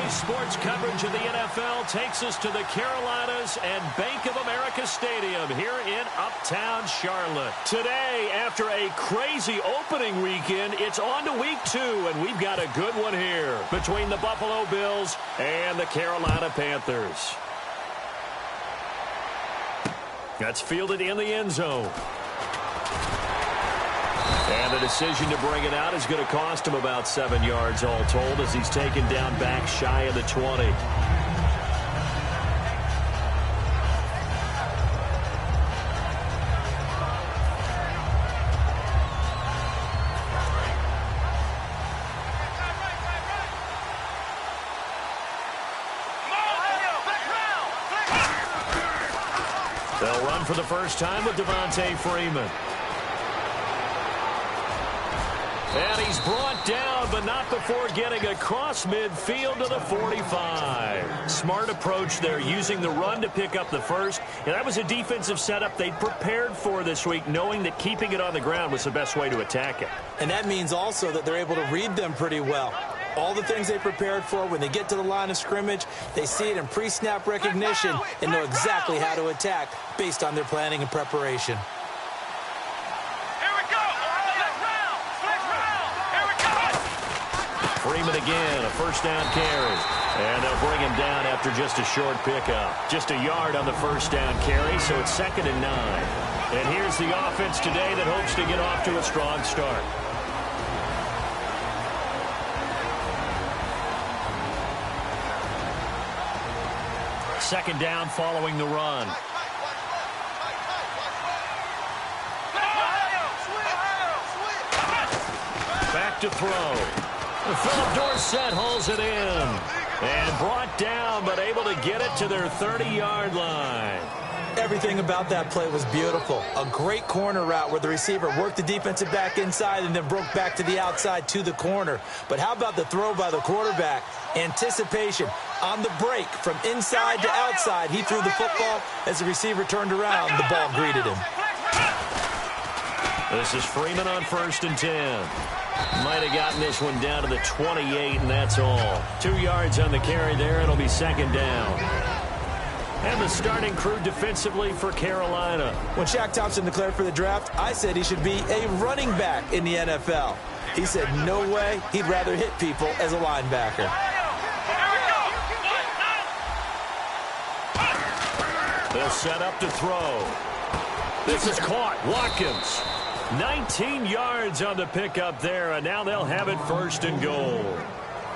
Today's sports coverage of the NFL takes us to the Carolinas and Bank of America Stadium here in Uptown Charlotte. Today, after a crazy opening weekend, it's on to week 2, and we've got a good one here between the Buffalo Bills and the Carolina Panthers. That's fielded in the end zone. And the decision to bring it out is going to cost him about 7 yards all told as he's taken down back shy of the 20. They'll run for the first time with Devontae Freeman. And he's brought down, but not before getting across midfield to the 45. Smart approach there, using the run to pick up the first. And that was a defensive setup they prepared for this week, knowing that keeping it on the ground was the best way to attack it. And that means also that they're able to read them pretty well. All the things they prepared for, when they get to the line of scrimmage, they see it in pre-snap recognition and know exactly how to attack based on their planning and preparation. Freeman again, a first down carry. And they'll bring him down after just a short pickup. Just a yard on the first down carry, so it's 2nd and 9. And here's the offense today that hopes to get off to a strong start. Second down following the run. Back to throw. Philip Dorsett hauls it in. And brought down, but able to get it to their 30-yard line. Everything about that play was beautiful. A great corner route where the receiver worked the defensive back inside and then broke back to the outside to the corner. But how about the throw by the quarterback? Anticipation on the break from inside to outside. He threw the football. As the receiver turned around, the ball greeted him. This is Freeman on 1st and 10. Might have gotten this one down to the 28, and that's all. 2 yards on the carry there. It'll be 2nd down. And the starting crew defensively for Carolina. When Shaq Thompson declared for the draft, I said he should be a running back in the NFL. He said no way, he'd rather hit people as a linebacker. They'll set up to throw. This is caught. Watkins. 19 yards on the pickup there, and now they'll have it 1st and goal.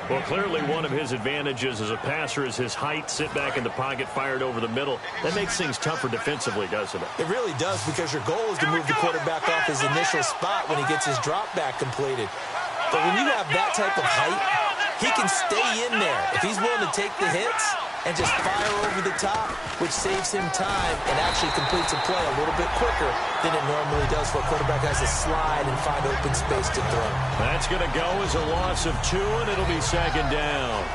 Well, clearly one of his advantages as a passer is his height. Sit back in the pocket, fired over the middle. That makes things tougher defensively, doesn't it? It really does, because your goal is to move the quarterback off his initial spot when he gets his drop back completed. But when you have that type of height, he can stay in there if he's willing to take the hits and just fire over the top, which saves him time and actually completes a play a little bit quicker than it normally does for a quarterback who has to slide and find open space to throw. That's going to go as a loss of 2, and it'll be 2nd down.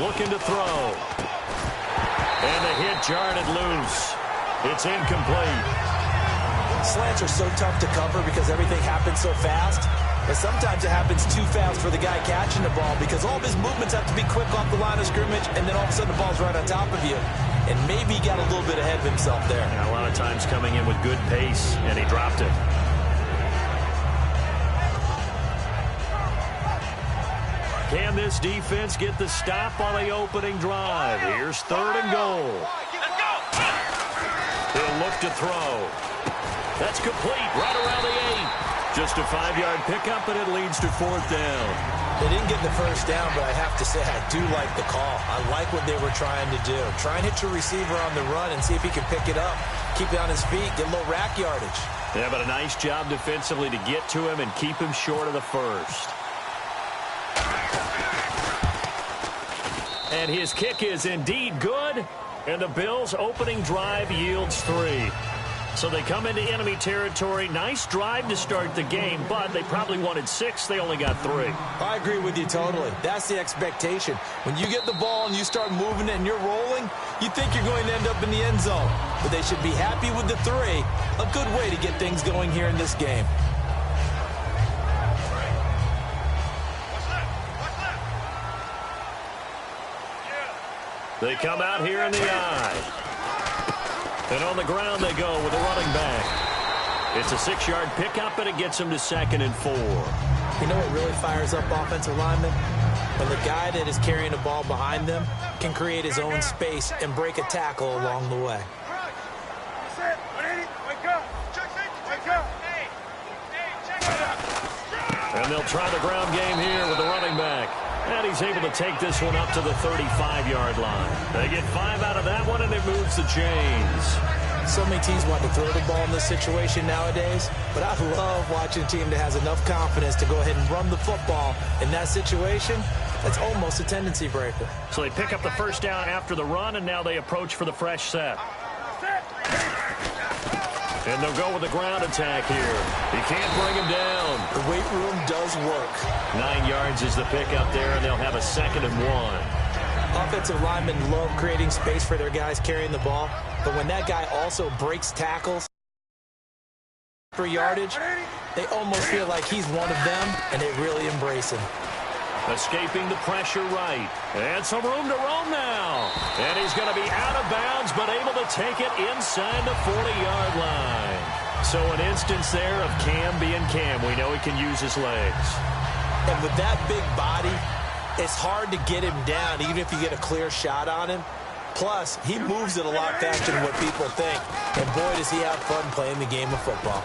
Looking to throw. And the hit jarred it loose. It's incomplete. Slants are so tough to cover because everything happens so fast. But sometimes it happens too fast for the guy catching the ball because all of his movements have to be quick off the line of scrimmage, and then all of a sudden the ball's right on top of you. And maybe he got a little bit ahead of himself there. Yeah, a lot of times coming in with good pace, and he dropped it. Can this defense get the stop on the opening drive? Here's 3rd and goal. He'll look to throw. That's complete right around the 8. Just a 5-yard pickup, and it leads to 4th down. They didn't get the first down, but I have to say I do like the call. I like what they were trying to do. Try and hit your receiver on the run and see if he can pick it up. Keep it on his feet, get a little rack yardage. Yeah, but a nice job defensively to get to him and keep him short of the first. And his kick is indeed good, and the Bills' opening drive yields 3. So they come into enemy territory. Nice drive to start the game, but they probably wanted 6. They only got 3. I agree with you totally. That's the expectation. When you get the ball and you start moving it and you're rolling, you think you're going to end up in the end zone. But they should be happy with the 3. A good way to get things going here in this game. They come out here in the eye. And on the ground they go with the running back. It's a 6-yard pickup, and it gets them to 2nd and 4. You know what really fires up offensive linemen? When the guy that is carrying the ball behind them can create his own space and break a tackle along the way. And they'll try the ground game here with the running back. And he's able to take this one up to the 35-yard line. They get 5 out of that one, and it moves the chains. So many teams want to throw the ball in this situation nowadays, but I love watching a team that has enough confidence to go ahead and run the football in that situation. That's almost a tendency breaker. So they pick up the first down after the run, and now they approach for the fresh set. And they'll go with the ground attack here. He can't bring him down. The weight room does work. 9 yards is the pickup there, and they'll have a 2nd and 1. Offensive linemen love creating space for their guys carrying the ball, but when that guy also breaks tackles for yardage, they almost feel like he's one of them, and they really embrace him. Escaping the pressure right. And some room to roam now. And he's going to be out of bounds, but able to take it inside the 40-yard line. So an instance there of Cam being Cam. We know he can use his legs. And with that big body, it's hard to get him down, even if you get a clear shot on him. Plus, he moves it a lot faster than what people think. And boy, does he have fun playing the game of football.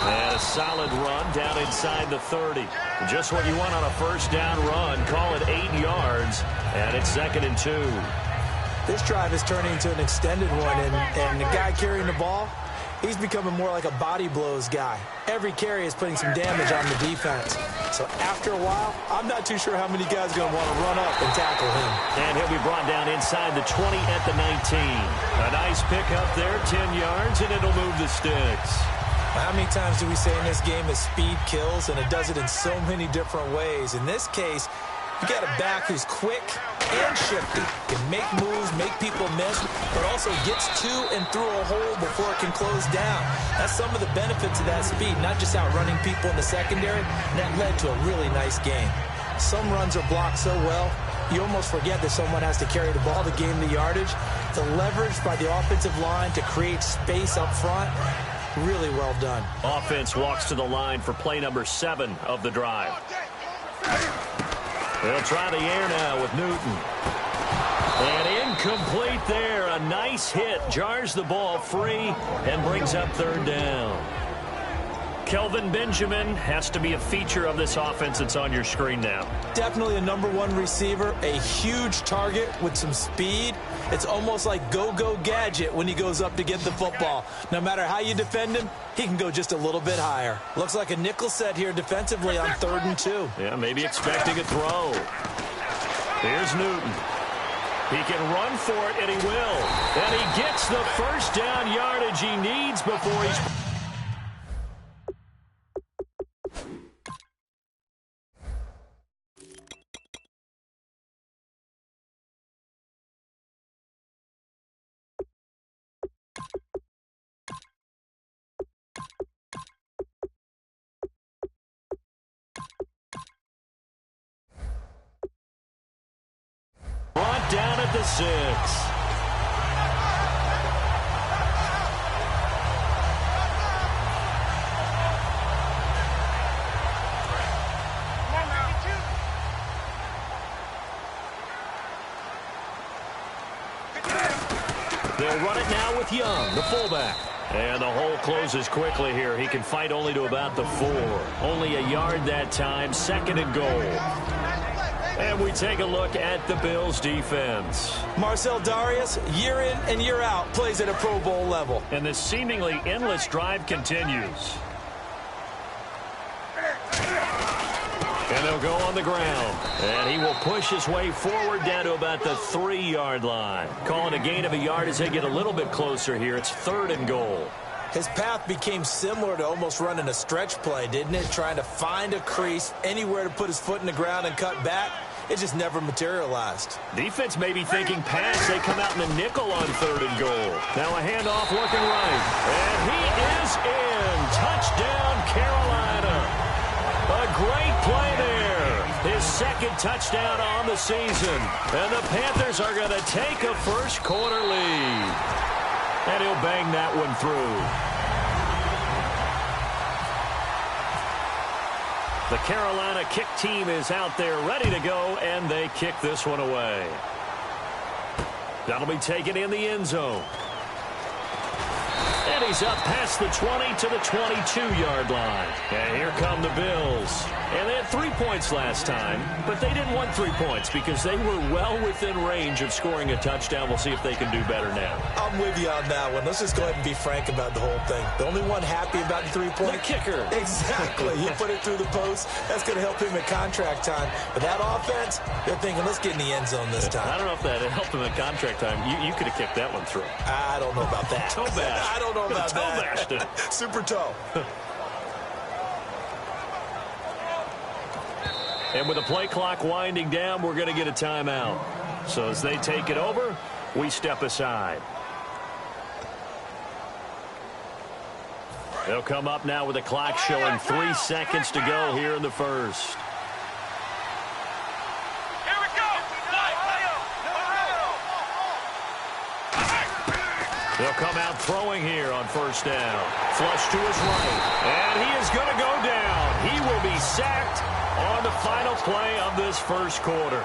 And a solid run down inside the 30. Just what you want on a first down run. Call it 8 yards, and it's 2nd and 2. This drive is turning into an extended one, and the guy carrying the ball, he's becoming more like a body blows guy. Every carry is putting some damage on the defense. So after a while, I'm not too sure how many guys are going to want to run up and tackle him. And he'll be brought down inside the 20 at the 19. A nice pickup there, 10 yards, and it'll move the sticks. How many times do we say in this game that speed kills, and it does it in so many different ways? In this case, you got a back who's quick and shifty, can make moves, make people miss, but also gets to and through a hole before it can close down. That's some of the benefits of that speed, not just outrunning people in the secondary. That led to a really nice game. Some runs are blocked so well, you almost forget that someone has to carry the ball to gain the yardage. The leverage by the offensive line to create space up front, really well done. Offense walks to the line for play number 7 of the drive. They'll try the air now with Newton. And incomplete there. A nice hit. Jars the ball free and brings up 3rd down. Kelvin Benjamin has to be a feature of this offense that's on your screen now. Definitely a #1 receiver, a huge target with some speed. It's almost like go-go gadget when he goes up to get the football. No matter how you defend him, he can go just a little bit higher. Looks like a nickel set here defensively on 3rd and 2. Yeah, maybe expecting a throw. Here's Newton. He can run for it, and he will. And he gets the first down yardage he needs before he's... Brought down at the 6. They'll run it now with Young, the fullback. And the hole closes quickly here. He can fight only to about the 4. Only a yard that time, 2nd and goal. And we take a look at the Bills' defense. Marcel Darius, year in and year out, plays at a Pro Bowl level. And this seemingly endless drive continues. And And they'll go on the ground. And he will push his way forward down to about the 3-yard line. Calling a gain of a yard as they get a little bit closer here. It's 3rd and goal. His path became similar to almost running a stretch play, didn't it? Trying to find a crease, anywhere to put his foot in the ground and cut back. It just never materialized. Defense may be thinking pass. They come out in the nickel on 3rd and goal. Now a handoff looking right. And he is in. Touchdown, Carolina. A great play there. His 2nd touchdown on the season. And the Panthers are going to take a first-quarter lead. And he'll bang that one through. The Carolina kick team is out there ready to go, and they kick this one away. That'll be taken in the end zone. And he's up past the 20 to the 22-yard line. And here come the Bills. And they had 3 points last time, but they didn't want 3 points because they were well within range of scoring a touchdown. We'll see if they can do better now. I'm with you on that one. Let's just go ahead and be frank about the whole thing. The only one happy about the 3-point? The kicker. Exactly. He put it through the post. That's going to help him at contract time. But that offense, they're thinking, let's get in the end zone this time. I don't know if that helped him at contract time. You could have kicked that one through. I don't know about that. Toe bash. I don't know about toe that. Bashed it. Super toe. And with the play clock winding down, we're going to get a timeout. So as they take it over, we step aside. They'll come up now with the clock showing 3 seconds to go here in the first. Here we go. They'll come out throwing here on first down. Flush to his right. And he is going to go down. He will be sacked on the final play of this first quarter.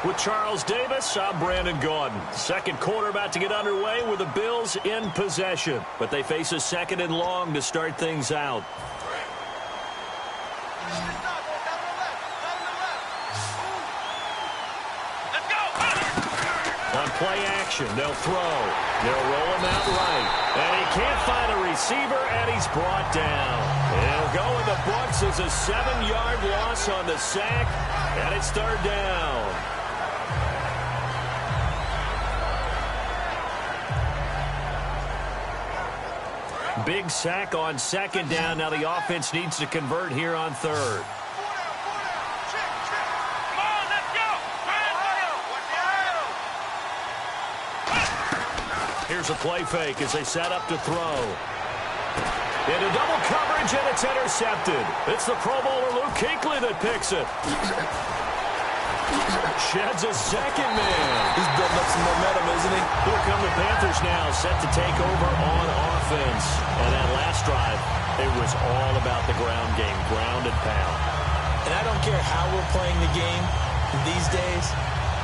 With Charles Davis, I'm Brandon Gaudin. Second quarter about to get underway with the Bills in possession. But they face a 2nd and long to start things out. On play action, they'll throw. They'll roll him out right. And he can't find a receiver, and he's brought down. He'll go in the books as a 7-yard loss on the sack, and it's 3rd down. Big sack on 2nd down. Now the offense needs to convert here on 3rd. Here's a play fake as they set up to throw. Into double coverage, and it's intercepted. It's the Pro Bowler Luke Kuechly that picks it. Sheds a 2nd man. He's building up some momentum, isn't he? Here come the Panthers now, set to take over on offense. And that last drive, it was all about the ground game, ground and pound. And I don't care how we're playing the game these days,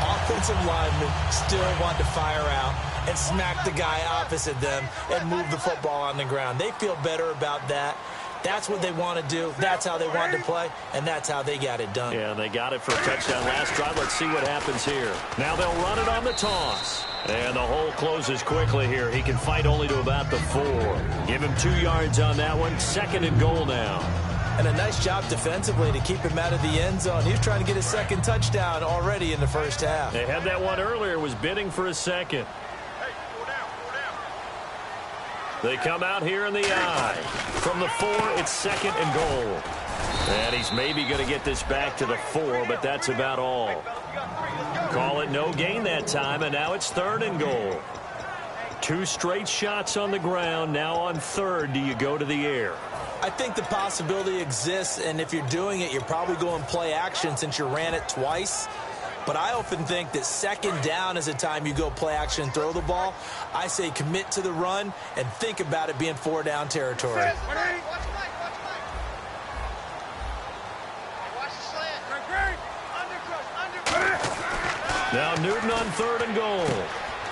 offensive linemen still want to fire out and smack the guy opposite them and move the football on the ground. They feel better about that. That's what they want to do. That's how they want to play, and that's how they got it done. Yeah, they got it for a touchdown last drive. Let's see what happens here. Now they'll run it on the toss. And the hole closes quickly here. He can fight only to about the 4. Give him 2 yards on that one. 2nd and goal now. And a nice job defensively to keep him out of the end zone. He was trying to get his 2nd touchdown already in the first half. They had that one earlier, was bidding for a 2nd. They come out here in the I. From the 4, it's 2nd and goal. And he's maybe going to get this back to the 4, but that's about all. Call it no gain that time, and now it's 3rd and goal. 2 straight shots on the ground. Now on 3rd, do you go to the air? I think the possibility exists, and if you're doing it, you're probably going play action since you ran it twice. But I often think that 2nd down is a time you go play action and throw the ball. I say commit to the run and think about it being 4-down territory. Now Newton on 3rd and goal.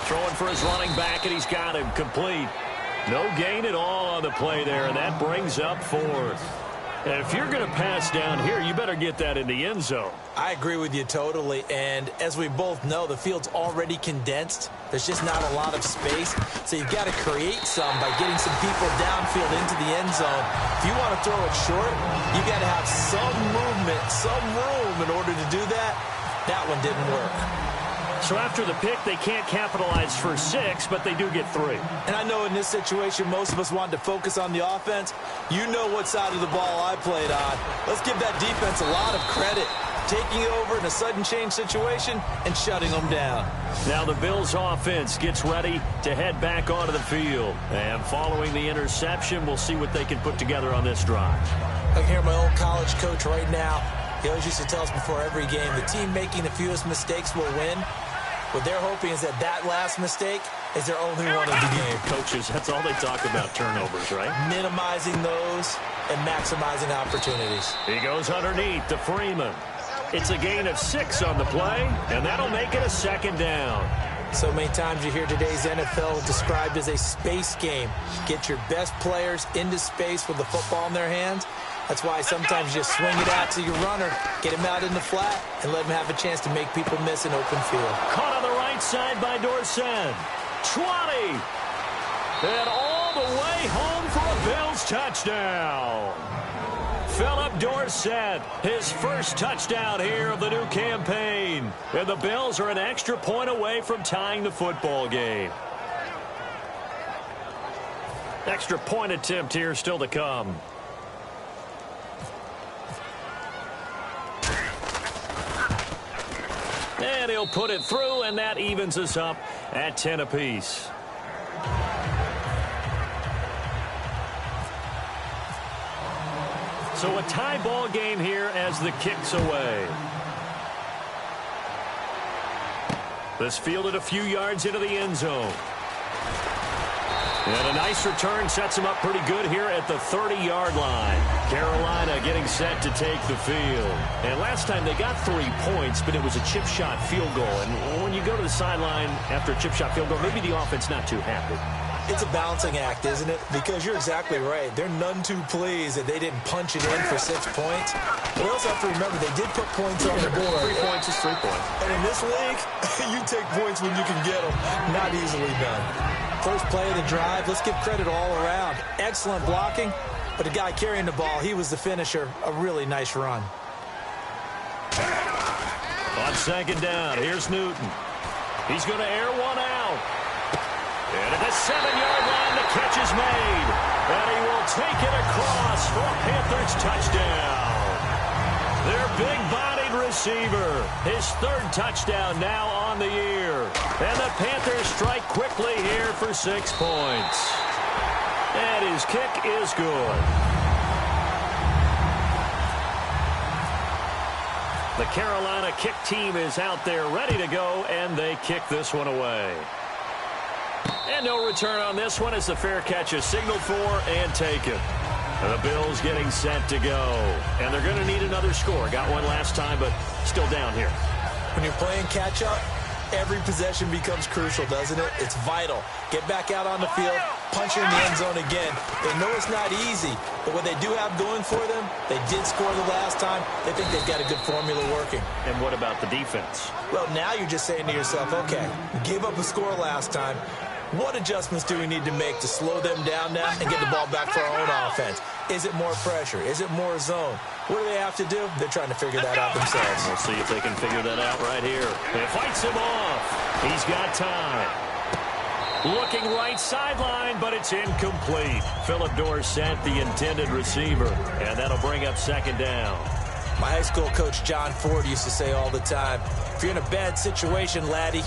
Throwing for his running back, and he's got him complete. No gain at all on the play there, and that brings up 4th. And if you're going to pass down here, you better get that in the end zone. I agree with you totally, and as we both know, the field's already condensed. There's just not a lot of space, so you've got to create some by getting some people downfield into the end zone. If you want to throw it short, you've got to have some movement, some room in order to do that. That one didn't work. So after the pick, they can't capitalize for 6, but they do get 3. And I know in this situation, most of us wanted to focus on the offense. You know what side of the ball I played on. Let's give that defense a lot of credit. Taking over in a sudden change situation and shutting them down. Now the Bills offense gets ready to head back onto the field. And following the interception, we'll see what they can put together on this drive. I can hear my old college coach right now. He always used to tell us before every game, the team making the fewest mistakes will win. What they're hoping is that last mistake is their only one of the game. Coaches, that's all they talk about, turnovers, right? Minimizing those and maximizing opportunities. He goes underneath to Freeman. It's a gain of 6 on the play, and that'll make it a 2nd down. So many times you hear today's NFL described as a space game. Get your best players into space with the football in their hands. That's why sometimes you just swing it out to your runner, get him out in the flat, and let him have a chance to make people miss an open field. Caught on the right side by Dorsett. 20. And all the way home for a Bills touchdown. Philip Dorsett, his first touchdown here of the new campaign. And the Bills are an extra point away from tying the football game. Extra point attempt here still to come. And he'll put it through, and that evens us up at 10 apiece. So a tie ball game here as the kick's away. This fielded a few yards into the end zone. And a nice return sets him up pretty good here at the 30-yard line. Carolina getting set to take the field. And last time they got 3 points, but it was a chip shot field goal. And when you go to the sideline after a chip shot field goal, maybe the offense not too happy. It's a balancing act, isn't it? Because you're exactly right. They're none too pleased that they didn't punch it in for 6 points. But we also have to remember they did put points on the board. 3 points is 3 points. And in this league, you take points when you can get them. Not easily done. First play of the drive, let's give credit all around. Excellent blocking, but the guy carrying the ball, he was the finisher. A really nice run. On 2nd down, here's Newton. He's going to air one out. And at the 7-yard line, the catch is made. And he will take it across for a Panthers touchdown. Their big-bodied receiver, his 3rd touchdown now on the year. And the Panthers strike quickly here for 6 points. And his kick is good. The Carolina kick team is out there ready to go, and they kick this one away. And no return on this one as the fair catch is signaled for and taken. And the Bills getting set to go. And they're going to need another score. Got one last time, but still down here. When you're playing catch-up, every possession becomes crucial, doesn't it? It's vital. Get back out on the field, punch it in the end zone again. They know it's not easy, but what they do have going for them, they did score the last time. They think they've got a good formula working. And what about the defense? Well, now you're just saying to yourself, okay, gave up a score last time. What adjustments do we need to make to slow them down now and get the ball back for our own offense? Is it more pressure? Is it more zone? What do they have to do? They're trying to figure that out themselves. We'll see if they can figure that out right here. It fights him off. He's got time. Looking right sideline, but it's incomplete. Philip Dorsett, the intended receiver. And that'll bring up 2nd down. My high school coach, John Ford, used to say all the time, if you're in a bad situation, laddie,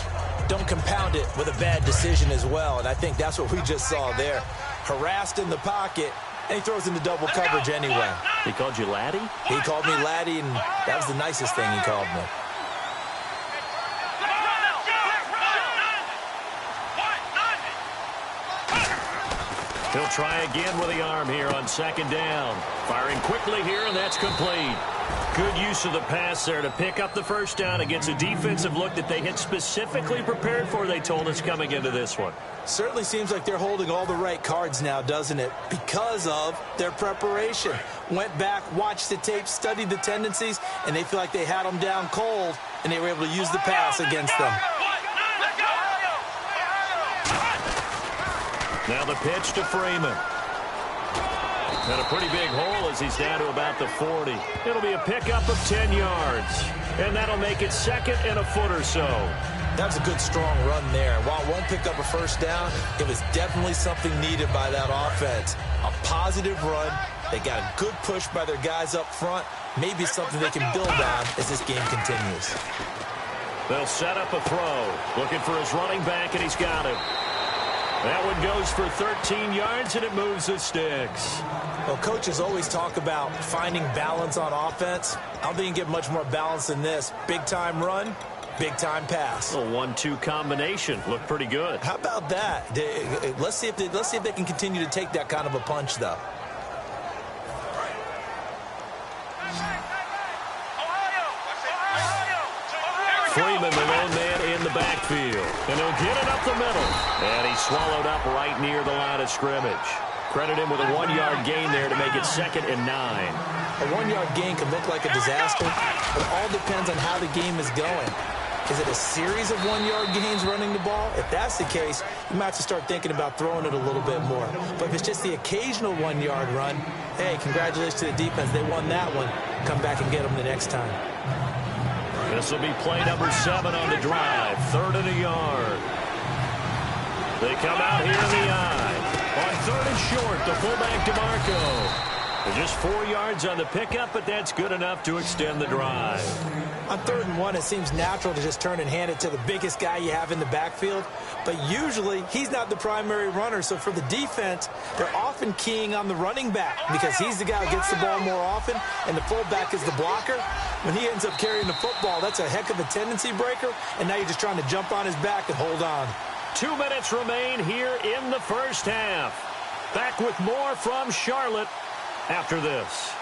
don't compound it with a bad decision as well. And I think that's what we just saw there. Harassed in the pocket, and he throws into double coverage anyway. He called you laddie? He called me laddie, and that was the nicest thing he called me. He'll try again with the arm here on 2nd down. Firing quickly here, and that's complete. Good use of the pass there to pick up the first down against a defensive look that they had specifically prepared for, they told us, coming into this one. Certainly seems like they're holding all the right cards now, doesn't it? Because of their preparation. Went back, watched the tape, studied the tendencies, and they feel like they had them down cold, and they were able to use the pass against them. Now the pitch to Freeman. And a pretty big hole as he's down to about the 40. It'll be a pickup of 10 yards. And that'll make it second and a foot or so. That was a good, strong run there. While it won't pick up a first down, it was definitely something needed by that offense. A positive run. They got a good push by their guys up front. Maybe something they can build on as this game continues. They'll set up a throw. Looking for his running back, and he's got him. That one goes for 13 yards, and it moves the sticks. Well, coaches always talk about finding balance on offense. I don't think you can get much more balance than this. Big-time run, big-time pass. A 1-2 combination. Looked pretty good. How about that? Let's see if they can continue to take that kind of a punch, though. Freeman, the lone man in the backfield. And he'll get it up the middle. And he's swallowed up right near the line of scrimmage. Credit him with a 1-yard gain there to make it 2nd and 9. A 1-yard gain can look like a disaster, but it all depends on how the game is going. Is it a series of 1-yard gains running the ball? If that's the case, you might have to start thinking about throwing it a little bit more. But if it's just the occasional 1-yard run, hey, congratulations to the defense. They won that one. Come back and get them the next time. This will be play number 7 on the drive. 3rd and a yard. They come out here in the eye. On 3rd and short, the fullback DeMarco. Just 4 yards on the pickup, but that's good enough to extend the drive. On 3rd and 1, it seems natural to just turn and hand it to the biggest guy you have in the backfield. But usually, he's not the primary runner. So for the defense, they're often keying on the running back because he's the guy who gets the ball more often, and the fullback is the blocker. When he ends up carrying the football, that's a heck of a tendency breaker, and now you're just trying to jump on his back and hold on. 2 minutes remain here in the first half. Back with more from Charlotte after this.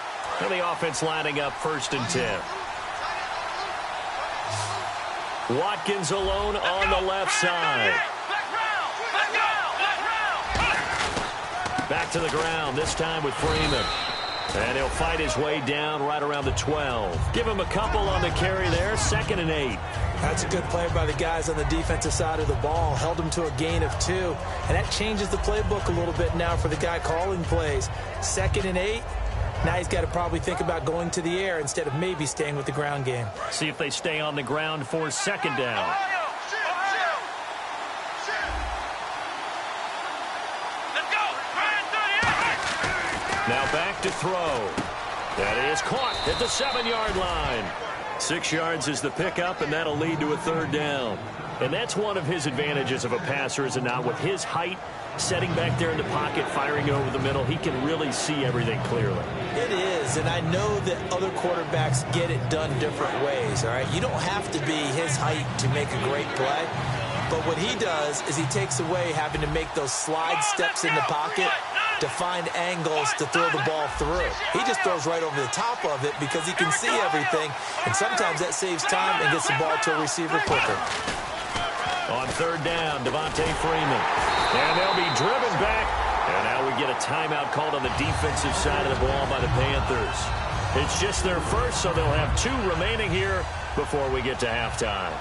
And the offense lining up 1st and 10. Watkins alone on the left side. Back to the ground, this time with Freeman. And he'll fight his way down right around the 12. Give him a couple on the carry there, 2nd and 8. That's a good play by the guys on the defensive side of the ball. Held him to a gain of 2. And that changes the playbook a little bit now for the guy calling plays. 2nd and 8. Now he's got to probably think about going to the air instead of maybe staying with the ground game. See if they stay on the ground for 2nd down. Now back to throw. That is caught at the 7-yard line. 6 yards is the pickup, and that'll lead to a 3rd down. And that's one of his advantages of a passer, is it not? With his height, setting back there in the pocket, firing over the middle, he can really see everything clearly. It is, and I know that other quarterbacks get it done different ways, all right? You don't have to be his height to make a great play. But what he does is he takes away having to make those slide steps in the pocket to find angles to throw the ball through. He just throws right over the top of it because he can see everything, and sometimes that saves time and gets the ball to a receiver quicker. On 3rd down, Devontae Freeman. And they'll be driven back. And now we get a timeout called on the defensive side of the ball by the Panthers. It's just their first, so they'll have 2 remaining here before we get to halftime.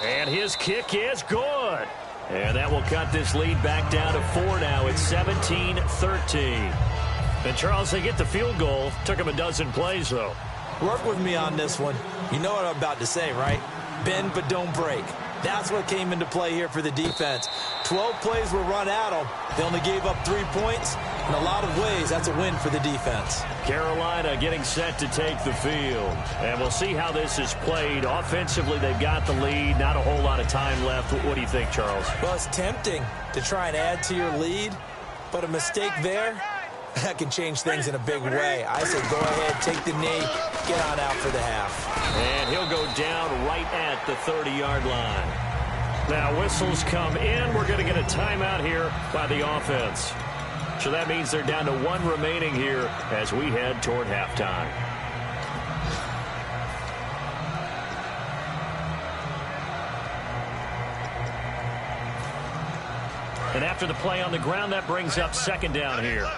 And his kick is good. And that will cut this lead back down to 4 now. It's 17-13. And, Charles, they get the field goal. Took him a dozen plays, though. Work with me on this one. You know what I'm about to say, right? Bend but don't break. That's what came into play here for the defense. 12 plays were run at them. They only gave up 3 points. In a lot of ways, that's a win for the defense. Carolina getting set to take the field. And we'll see how this is played. Offensively, they've got the lead. Not a whole lot of time left. What do you think, Charles? Well, it's tempting to try and add to your lead, but a mistake there, that can change things in a big way. I say go ahead, take the knee, get on out for the half. And he'll go down right at the 30-yard line. Now whistles come in. We're going to get a timeout here by the offense. So that means they're down to 1 remaining here as we head toward halftime. And after the play on the ground, that brings up second down here.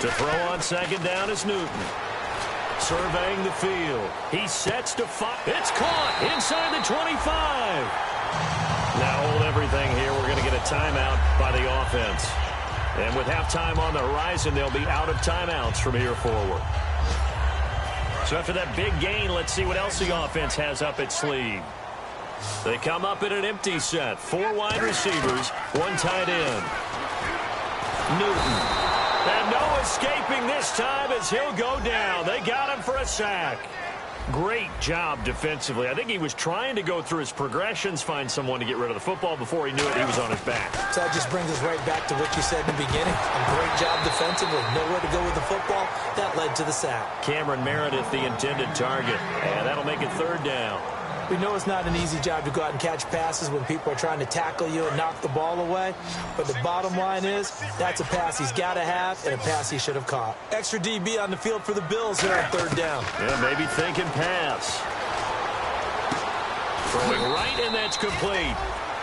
To throw on second down is Newton. Surveying the field. He sets to fire. It's caught inside the 25. Now hold everything here. We're going to get a timeout by the offense. And with halftime on the horizon, they'll be out of timeouts from here forward. So after that big gain, let's see what else the offense has up its sleeve. They come up in an empty set. 4 wide receivers, 1 tight end. Newton. And no escaping this time as he'll go down. They got him for a sack. Great job defensively. I think he was trying to go through his progressions, find someone to get rid of the football. Before he knew it, he was on his back. So that just brings us right back to what you said in the beginning. A great job defensively. Nowhere to go with the football. That led to the sack. Cameron Meredith, the intended target. And that'll make it third down. We know it's not an easy job to go out and catch passes when people are trying to tackle you and knock the ball away. But the bottom line is, that's a pass he's got to have and a pass he should have caught. Extra DB on the field for the Bills here on third down. Yeah, maybe thinking pass. Throwing right, and that's complete.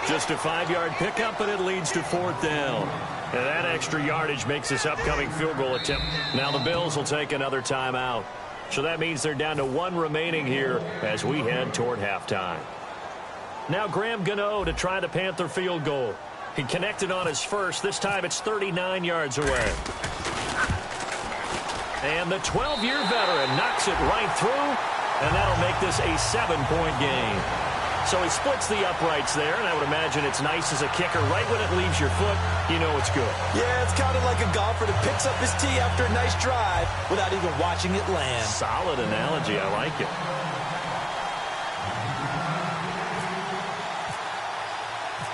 Just a 5-yard pickup, and it leads to fourth down. And that extra yardage makes this upcoming field goal attempt. Now the Bills will take another timeout. So that means they're down to 1 remaining here as we head toward halftime. Now Graham Gano to try the Panther field goal. He connected on his first. This time it's 39 yards away. And the 12-year veteran knocks it right through, and that'll make this a 7-point game. So he splits the uprights there, and I would imagine it's nice as a kicker. Right when it leaves your foot, you know it's good. Yeah, it's kind of like a golfer that picks up his tee after a nice drive without even watching it land. Solid analogy. I like it.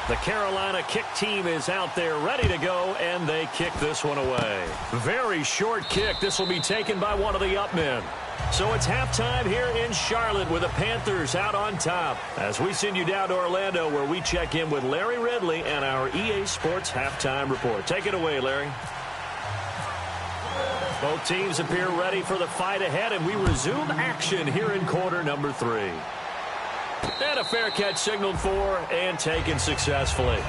The Carolina kick team is out there ready to go, and they kick this one away. Very short kick. This will be taken by one of the up men. So it's halftime here in Charlotte with the Panthers out on top as we send you down to Orlando where we check in with Larry Ridley and our EA Sports halftime report. Take it away, Larry. Both teams appear ready for the fight ahead, and we resume action here in quarter number 3. And a fair catch signaled for and taken successfully.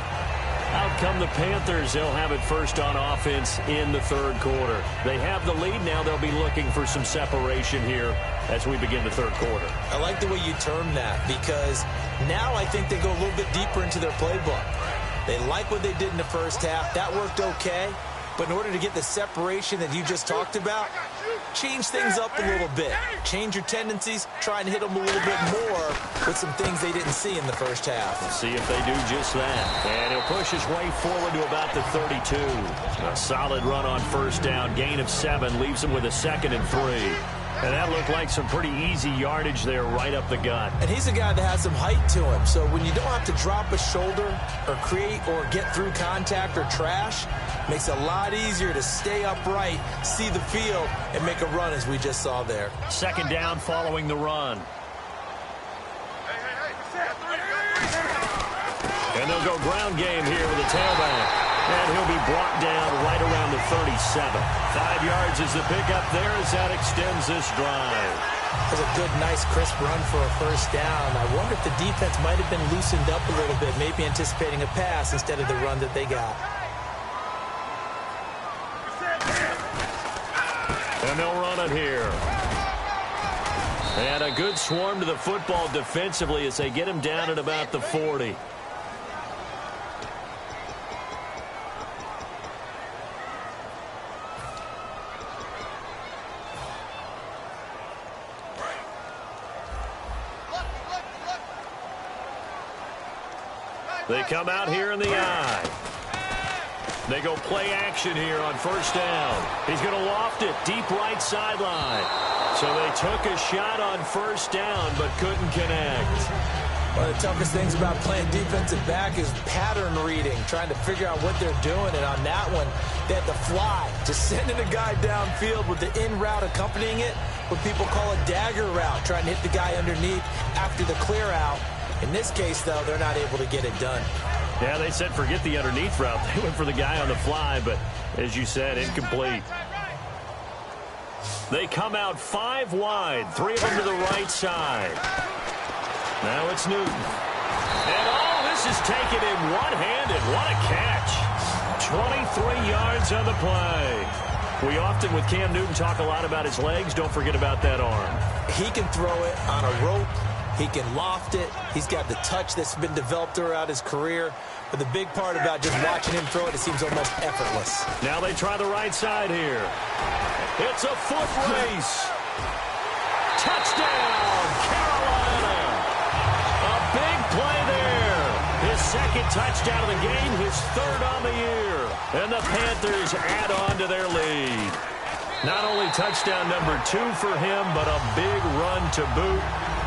Out come the Panthers. They'll have it first on offense in the third quarter. They have the lead now. They'll be looking for some separation here as we begin the third quarter. I like the way you term that because now I think they go a little bit deeper into their playbook. They like what they did in the first half. That worked okay. But in order to get the separation that you just talked about, change things up a little bit. Change your tendencies. Try and hit them a little bit more with some things they didn't see in the first half. We'll see if they do just that. And he'll push his way forward to about the 32. A solid run on first down. Gain of 7 leaves him with a 2nd and 3. And that looked like some pretty easy yardage there right up the gut. And he's a guy that has some height to him. So when you don't have to drop a shoulder or create or get through contact or trash, makes it a lot easier to stay upright, see the field, and make a run as we just saw there. Second down following the run. And they'll go ground game here with a tailback. And he'll be brought down right around the 37. 5 yards is the pickup there as that extends this drive. That's a good, nice, crisp run for a first down. I wonder if the defense might have been loosened up a little bit, maybe anticipating a pass instead of the run that they got. And they'll run it here. And a good swarm to the football defensively as they get him down at about the 40. They come out here in the eye. They go play action here on first down. He's going to loft it deep right sideline. So they took a shot on first down but couldn't connect. One of the toughest things about playing defensive back is pattern reading, trying to figure out what they're doing. And on that one, they had to fly, just sending a guy downfield with the in route accompanying it, what people call a dagger route, trying to hit the guy underneath after the clear out. In this case, though, they're not able to get it done. Yeah, they said forget the underneath route. They went for the guy on the fly, but as you said, incomplete. They come out 5 wide, 3 of them to the right side. Now it's Newton. And, this is taken in one-handed. What a catch. 23 yards on the play. We often, with Cam Newton, talk a lot about his legs. Don't forget about that arm. He can throw it on a rope. He can loft it. He's got the touch that's been developed throughout his career. But the big part about just watching him throw it, it seems almost effortless. Now they try the right side here. It's a foot race. Touchdown, Carolina. A big play there. His second touchdown of the game, his third on the year. And the Panthers add on to their lead. Not only touchdown number 2 for him, but a big run to boot.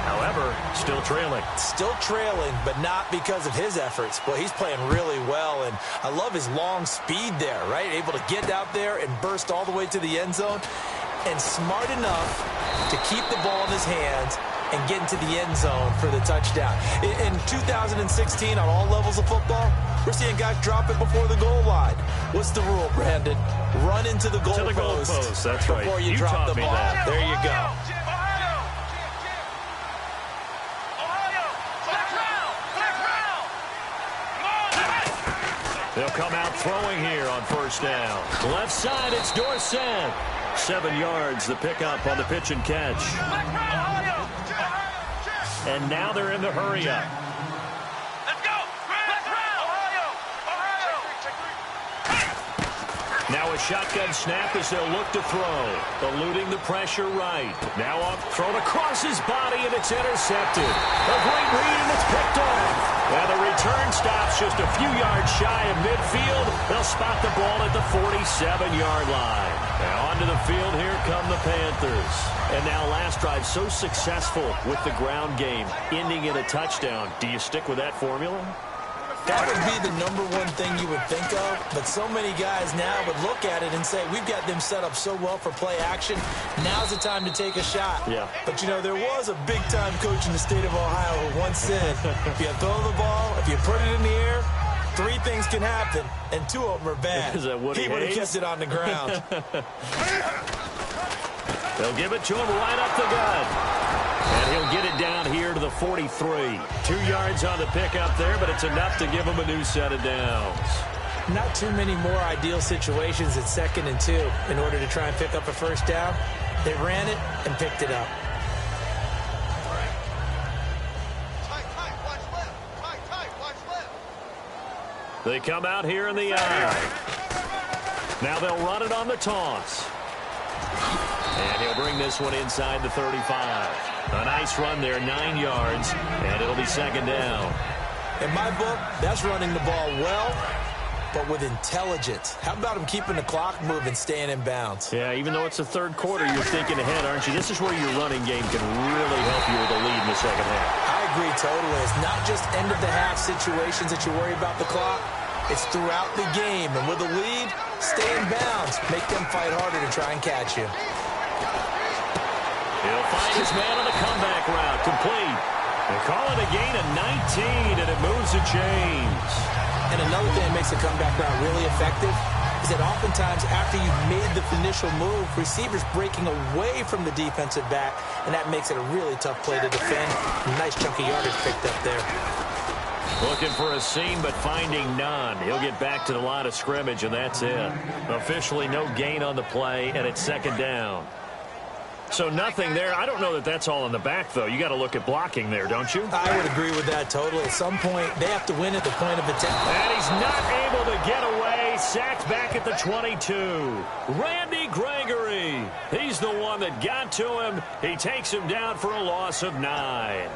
However, still trailing. Still trailing, but not because of his efforts. Well, he's playing really well, and I love his long speed there, right? Able to get out there and burst all the way to the end zone, and smart enough to keep the ball in his hands and get into the end zone for the touchdown. In 2016, on all levels of football, we're seeing guys drop it before the goal line. What's the rule, Brandon? Run into the goal post. That's right. Before you drop the ball. That. There you go. They'll come out throwing here on first down. Left side, it's Dorsett. 7 yards, the pickup on the pitch and catch. And now they're in the hurry-up. Let's go! Ohio! Now a shotgun snap as they'll look to throw. Eluding the pressure right. Now off, thrown across his body, and it's intercepted. A great read, and it's picked off. Now the return stops just a few yards shy of midfield. They'll spot the ball at the 47-yard line. Now onto the field, here come the Panthers. And now last drive so successful with the ground game, ending in a touchdown. Do you stick with that formula? That would be the number one thing you would think of, but so many guys now would look at it and say, we've got them set up so well for play action, now's the time to take a shot. Yeah. But, you know, there was a big-time coach in the state of Ohio who once said, if you throw the ball, if you put it in the air, 3 things can happen, and 2 of them are bad. Is that Woody He would have Hayes? kept it on the ground. They'll give it to him right up the gut. And he'll get it down here to the 43. 2 yards on the pickup there, but it's enough to give him a new set of downs. Not too many more ideal situations at 2nd and 2 in order to try and pick up a first down. They ran it and picked it up. They come out here in the eye. Now they'll run it on the toss. And he'll bring this one inside the 35. A nice run there, 9 yards, and it'll be 2nd down. In my book, that's running the ball well, but with intelligence. How about him keeping the clock moving, staying in bounds? Yeah, even though it's the 3rd quarter, you're thinking ahead, aren't you? This is where your running game can really help you with a lead in the 2nd half. I agree totally. It's not just end-of-the-half situations that you worry about the clock. It's throughout the game. And with a lead, stay in bounds. Make them fight harder to try and catch you. He'll find his man on the comeback route. Complete. They call it a gain of 19, and it moves the chains. And another thing that makes the comeback route really effective is that oftentimes after you've made the initial move, receivers breaking away from the defensive back, and that makes it a really tough play to defend. A nice chunk of yardage picked up there. Looking for a seam, but finding none. He'll get back to the line of scrimmage, and that's it. Officially no gain on the play, and it's 2nd down. So nothing there. I don't know that that's all in the back, though. You got to look at blocking there, don't you? I would agree with that totally. At some point, they have to win at the point of attack. And he's not able to get away. Sacked back at the 22. Randy Gregory. He's the one that got to him. He takes him down for a loss of 9.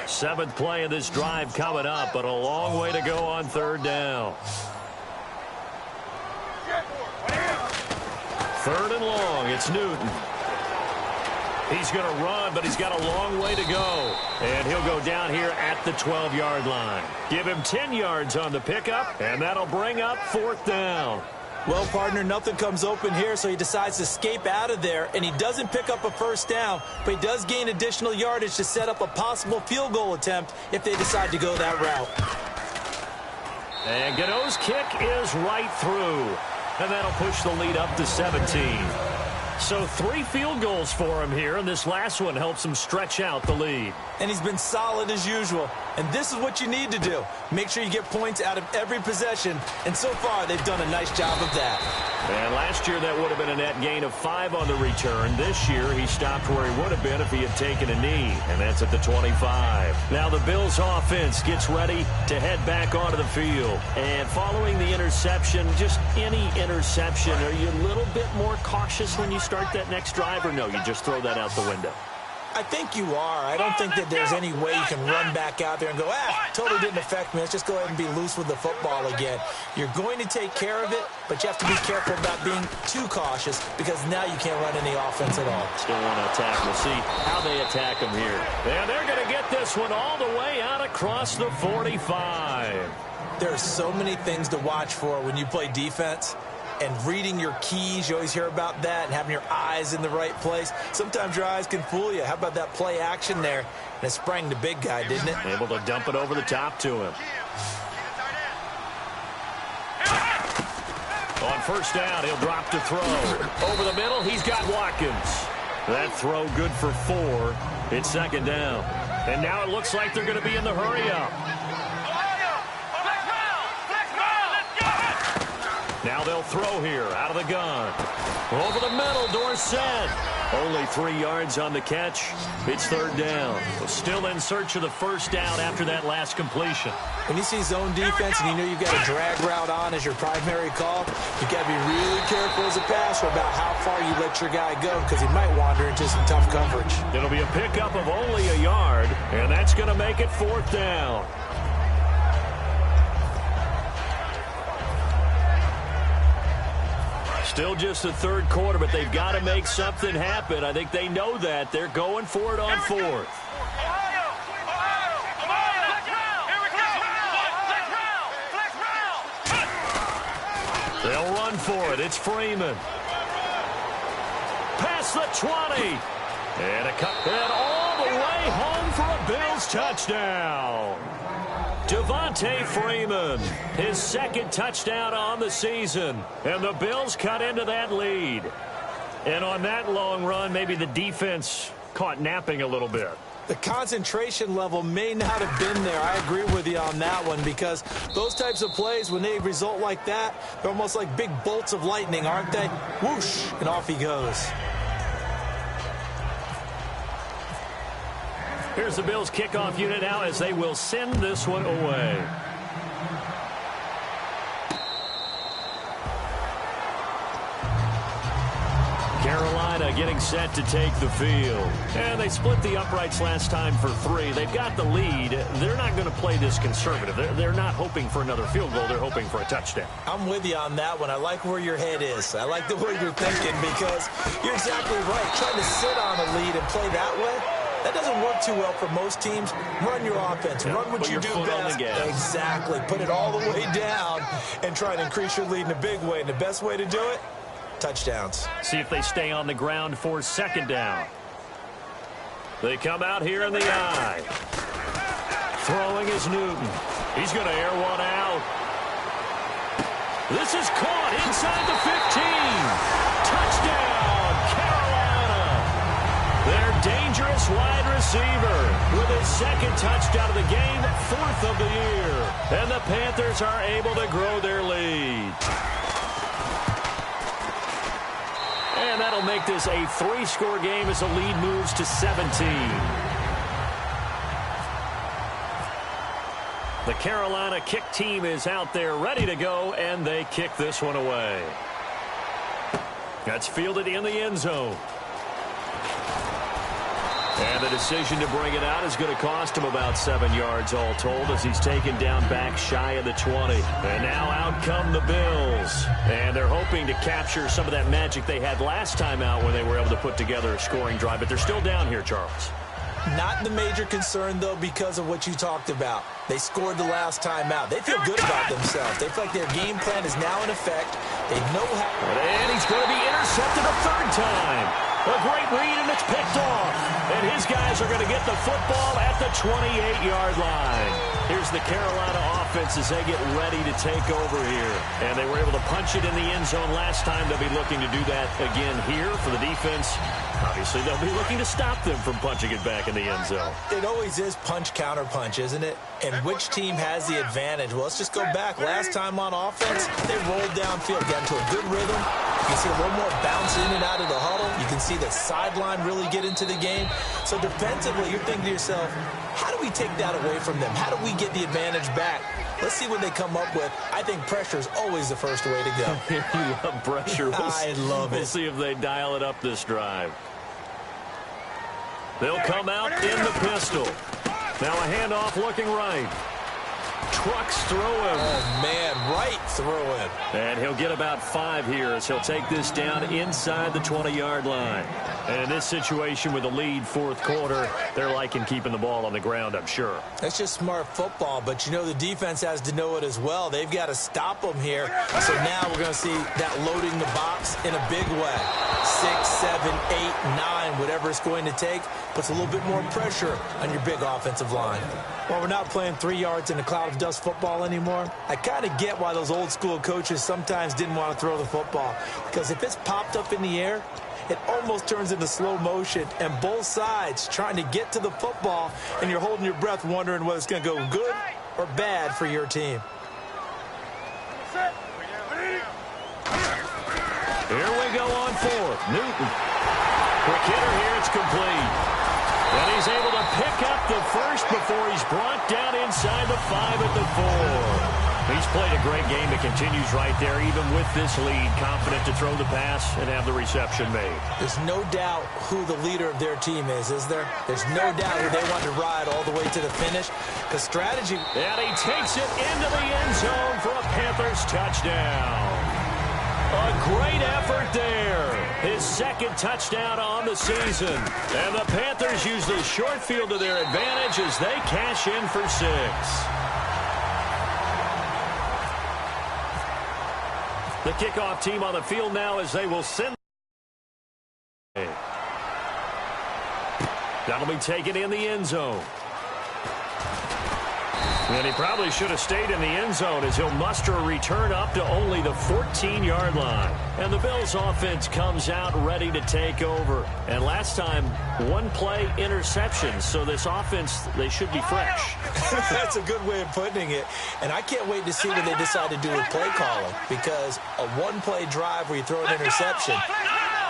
Seventh play of this drive coming up, but a long way to go on third down. Third and long, it's Newton. He's going to run, but he's got a long way to go. And he'll go down here at the 12-yard line. Give him 10 yards on the pickup, and that'll bring up fourth down. Well, partner, nothing comes open here, so he decides to escape out of there, and he doesn't pick up a first down, but he does gain additional yardage to set up a possible field goal attempt if they decide to go that route. And Godot's kick is right through, and that'll push the lead up to 17. So 3 field goals for him here, and this last one helps him stretch out the lead. And he's been solid as usual. And this is what you need to do. Make sure you get points out of every possession. And so far, they've done a nice job of that. And last year, that would have been a net gain of 5 on the return. This year, he stopped where he would have been if he had taken a knee, and that's at the 25. Now the Bills' offense gets ready to head back onto the field. And following the interception, just any interception, are you a little bit more cautious when you start that next drive, or no, you just throw that out the window? I think you are. I don't think that there's any way you can run back out there and go, totally didn't affect me. Let's just go ahead and be loose with the football again. You're going to take care of it, but you have to be careful about being too cautious because now you can't run any offense at all. Still want to attack. We'll see how they attack him here. And they're going to get this one all the way out across the 45. There are so many things to watch for when you play defense. And reading your keys, you always hear about that, and having your eyes in the right place. Sometimes your eyes can fool you. How about that play action there? And it sprang the big guy, didn't it? Able to dump it over the top to him. On first down, he'll drop to throw. Over the middle, he's got Watkins. That throw good for 4. It's second down. And now it looks like they're going to be in the hurry-up. Now they'll throw here out of the gun. Over the middle, Dorsett. Only 3 yards on the catch. It's third down. Still in search of the first down after that last completion. When you see zone defense and you know you've got a drag route on as your primary call, you've got to be really careful as a passer about how far you let your guy go because he might wander into some tough coverage. It'll be a pickup of only a yard, and that's going to make it fourth down. Still just the third quarter, but they've got to make something happen. I think they know that. They're going for it on fourth. They'll run for it. It's Freeman. Past the 20. And a cut. And all the way home for a Bills touchdown. Devontae Freeman, his second touchdown on the season. And the Bills cut into that lead. And on that long run, maybe the defense caught napping a little bit. The concentration level may not have been there. I agree with you on that one because those types of plays, when they result like that, they're almost like big bolts of lightning, aren't they? Whoosh, and off he goes. Here's the Bills kickoff unit now as they will send this one away. Carolina getting set to take the field. And they split the uprights last time for 3. They've got the lead. They're not going to play this conservative. They're not hoping for another field goal. They're hoping for a touchdown. I'm with you on that one. I like where your head is. I like the way you're thinking because you're exactly right. Trying to sit on a lead and play that way, that doesn't work too well for most teams. Run your offense. Run what you do best. Exactly. Put it all the way down and try to increase your lead in a big way. And the best way to do it, touchdowns. See if they stay on the ground for second down. They come out here in the eye. Throwing is Newton. He's going to air one out. This is caught inside the 15. Touchdown, Carolina. Their dangerous wide receiver with his second touchdown of the game, 4th of the year. And the Panthers are able to grow their lead. And that'll make this a 3-score game as the lead moves to 17. The Carolina kick team is out there ready to go, and they kick this one away. That's fielded in the end zone. And the decision to bring it out is going to cost him about 7 yards all told as he's taken down back shy of the 20. And now out come the Bills. And they're hoping to capture some of that magic they had last time out when they were able to put together a scoring drive. But they're still down here, Charles. Not the major concern, though, because of what you talked about. They scored the last time out. They feel good about themselves. They feel like their game plan is now in effect. They know how. And he's going to be intercepted a third time. A great read, and it's picked off. And his guys are going to get the football at the 28-yard line. Here's the Carolina offense as they get ready to take over here. And they were able to punch it in the end zone last time. They'll be looking to do that again here for the defense. Obviously, they'll be looking to stop them from punching it back in the end zone. It always is punch-counter-punch, isn't it? And which team has the advantage? Well, let's just go back. Last time on offense, they rolled downfield, got into a good rhythm. You can see a little more bounce in and out of the huddle. You can see the sideline really get into the game. So defensively, you're thinking to yourself, how do we take that away from them? How do we get the advantage back? Let's see what they come up with. I think pressure is always the first way to go. You love pressure. I love it. We'll see if they dial it up this drive. They'll come out in the pistol. Now a handoff looking right. Trucks through him. Oh, man, right through him. And he'll get about 5 here as he'll take this down inside the 20-yard line. And in this situation with the lead fourth quarter, they're liking keeping the ball on the ground, I'm sure. That's just smart football, but you know the defense has to know it as well. They've got to stop them here. So now we're going to see that loading the box in a big way. 6, 7, 8, 9, whatever it's going to take, puts a little bit more pressure on your big offensive line. Well, we're not playing 3 yards in a cloud of dust football anymore. I kind of get why those old school coaches sometimes didn't want to throw the football, because if it's popped up in the air, it almost turns into slow motion, and both sides trying to get to the football, and you're holding your breath wondering whether it's going to go good or bad for your team. Here we go on fourth. Newton. Quick hitter here. It's complete. And he's able to pick up the first before he's brought down inside the 5 at the 4. He's played a great game. It continues right there, even with this lead. Confident to throw the pass and have the reception made. There's no doubt who the leader of their team is there? There's no doubt who they want to ride all the way to the finish. Because strategy... And he takes it into the end zone for a Panthers touchdown. A great effort there. His second touchdown on the season. And the Panthers use the short field to their advantage as they cash in for 6. The kickoff team on the field now as they will send. That'll be taken in the end zone. And he probably should have stayed in the end zone as he'll muster a return up to only the 14-yard line. And the Bills offense comes out ready to take over. And last time, 1 play interception. So this offense, they should be fresh. That's a good way of putting it. And I can't wait to see what they decide to do with play calling. Because a 1-play drive where you throw an interception,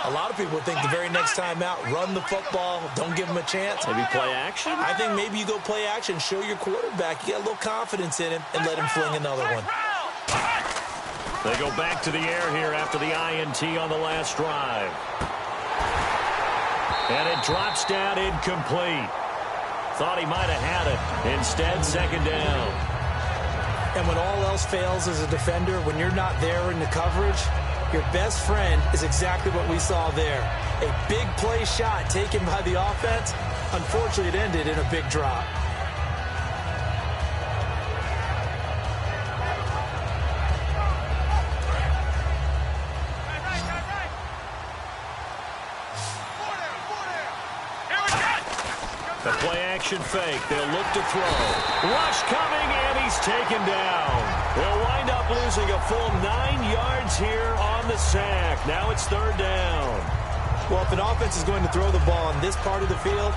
a lot of people think the very next time out, run the football, don't give him a chance. Maybe play action? I think maybe you go play action, show your quarterback, you got a little confidence in him, and let him fling another one. They go back to the air here after the INT on the last drive. And it drops down incomplete. Thought he might have had it. Instead, second down. And when all else fails as a defender, when you're not there in the coverage, your best friend is exactly what we saw there. A big play shot taken by the offense. Unfortunately, it ended in a big drop. The play-action fake. They'll look to throw. Rush coming, and he's taken down. They'll wind up losing a full 9 yards here on the sack. Now it's third down. Well, if an offense is going to throw the ball on this part of the field,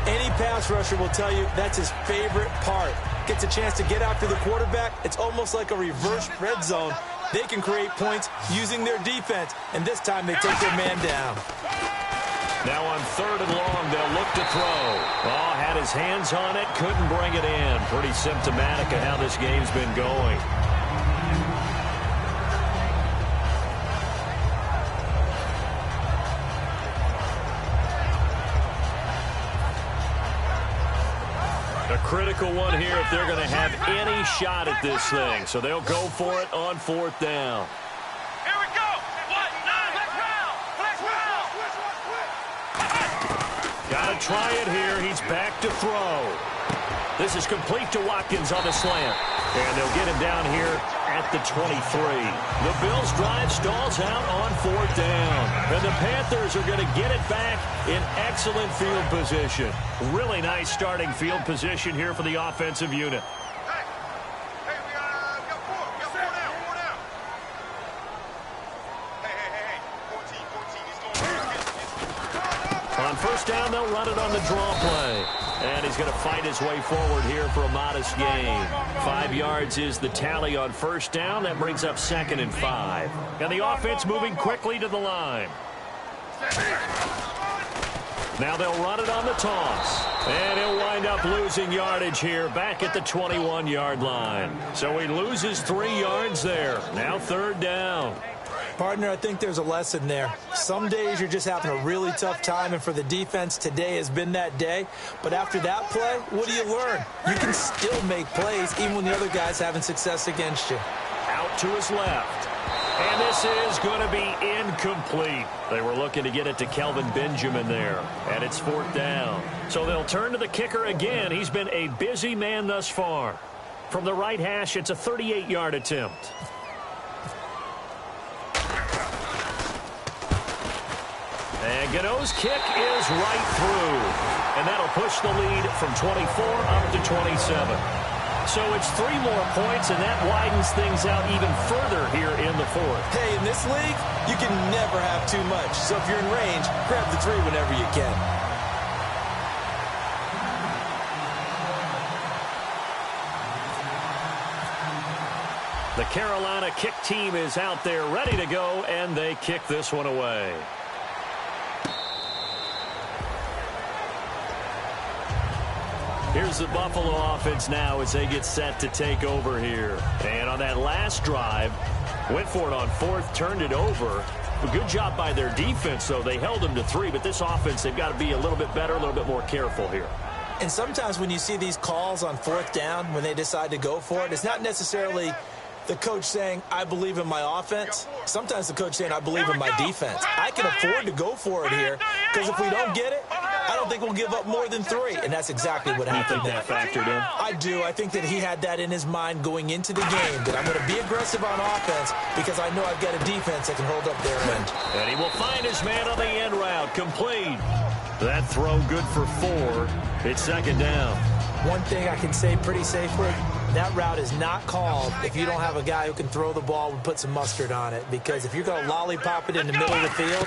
any pass rusher will tell you that's his favorite part. Gets a chance to get after the quarterback. It's almost like a reverse red zone. They can create points using their defense, and this time they take their man down. Now on third and long, they'll look to throw. Oh, had his hands on it, couldn't bring it in. Pretty symptomatic of how this game's been going. A critical one here if they're going to have any shot at this thing. So they'll go for it on 4th down. Here we go. Got to try it here. He's back to throw. This is complete to Watkins on the slant. And they'll get him down here at the 23. The Bills' drive stalls out on 4th down. And the Panthers are going to get it back in excellent field position. Really nice starting field position here for the offensive unit. Hey, we got four. We got four down. Hey. 14. He's going On 1st down, they'll run it on the draw play. And he's going to fight his way forward here for a modest gain. 5 yards is the tally on 1st down. That brings up 2nd and 5. And the offense moving quickly to the line. Now they'll run it on the toss. And he'll wind up losing yardage here back at the 21-yard line. So he loses 3 yards there. Now 3rd down. Partner, I think there's a lesson there. Some days you're just having a really tough time, and for the defense, today has been that day. But after that play, what do you learn? You can still make plays even when the other guy's having success against you. Out to his left. And this is going to be incomplete. They were looking to get it to Kelvin Benjamin there. And it's 4th down. So they'll turn to the kicker again. He's been a busy man thus far. From the right hash, it's a 38-yard attempt. And Gano's kick is right through. And that'll push the lead from 24 up to 27. So it's 3 more points, and that widens things out even further here in the 4th. Hey, in this league, you can never have too much. So if you're in range, grab the 3 whenever you can. The Carolina kick team is out there ready to go, and they kick this one away. Here's the Buffalo offense now as they get set to take over here. And on that last drive, went for it on 4th, turned it over. A good job by their defense, though. They held them to 3, but this offense, they've got to be a little bit better, a little bit more careful here. And sometimes when you see these calls on 4th down, when they decide to go for it, it's not necessarily the coach saying, I believe in my offense. Sometimes the coach saying, I believe in my defense. I can afford to go for it here because if we don't get it, I don't think we'll give up more than 3. And that's exactly what happened there. You think that factored in? I do. I think that he had that in his mind going into the game, that I'm going to be aggressive on offense because I know I've got a defense that can hold up their end. And he will find his man on the end route. Complete. That throw good for 4. It's 2nd down. One thing I can say pretty safely, that route is not called if you don't have a guy who can throw the ball and put some mustard on it. Because if you're going to lollipop it in the middle of the field,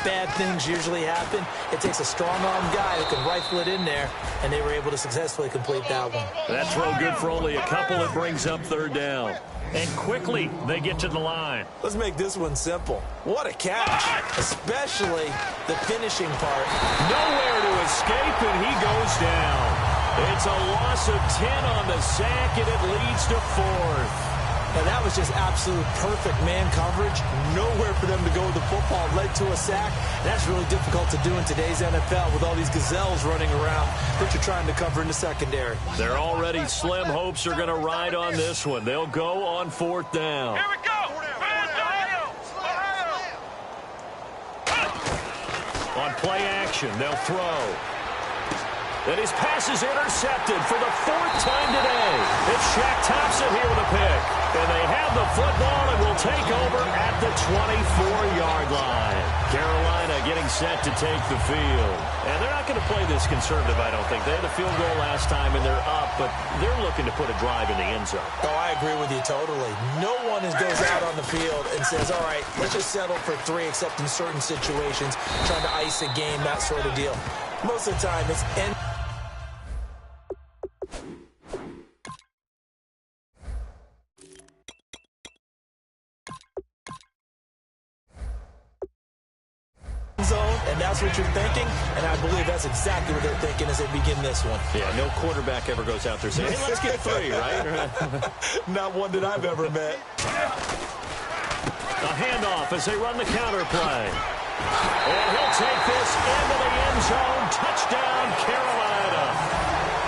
bad things usually happen. It takes a strong-armed guy who can rifle it in there, and they were able to successfully complete that one. That throw good for only a couple. It brings up 3rd down. And quickly, they get to the line. Let's make this one simple. What a catch, especially the finishing part. Nowhere to escape, and he goes down. It's a loss of 10 on the sack, and it leads to 4th. And that was just absolute perfect man coverage. Nowhere for them to go with the football. Led to a sack. That's really difficult to do in today's NFL with all these gazelles running around that you're trying to cover in the secondary. Their already slim hopes are going to ride on this one. They'll go on 4th down. Here we go. On play action, they'll throw. And his pass is intercepted for the 4th time today. It's Shaq Thompson here with a pick. And they have the football and will take over at the 24-yard line. Carolina getting set to take the field. And they're not going to play this conservative, I don't think. They had a field goal last time, and they're up, but they're looking to put a drive in the end zone. Oh, I agree with you totally. No one goes out on the field and says, all right, let's just settle for 3, except in certain situations, trying to ice a game, that sort of deal. Most of the time, it's end zone, and that's what you're thinking, and I believe that's exactly what they're thinking as they begin this one. Yeah, no quarterback ever goes out there saying, hey, let's get 3, right? Not one that I've ever met. A handoff as they run the counter play. And he'll take this into the end zone. Touchdown, Carolina.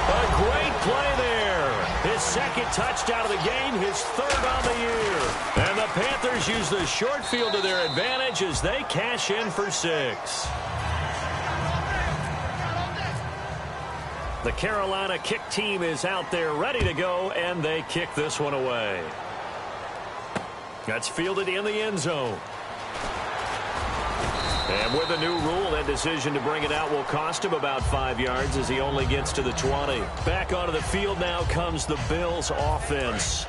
A great play there. His second touchdown of the game, his third on the year. And the Panthers use the short field to their advantage as they cash in for 6. The Carolina kick team is out there ready to go, and they kick this one away. That's fielded in the end zone. And with a new rule, that decision to bring it out will cost him about 5 yards as he only gets to the 20. Back onto the field now comes the Bills offense.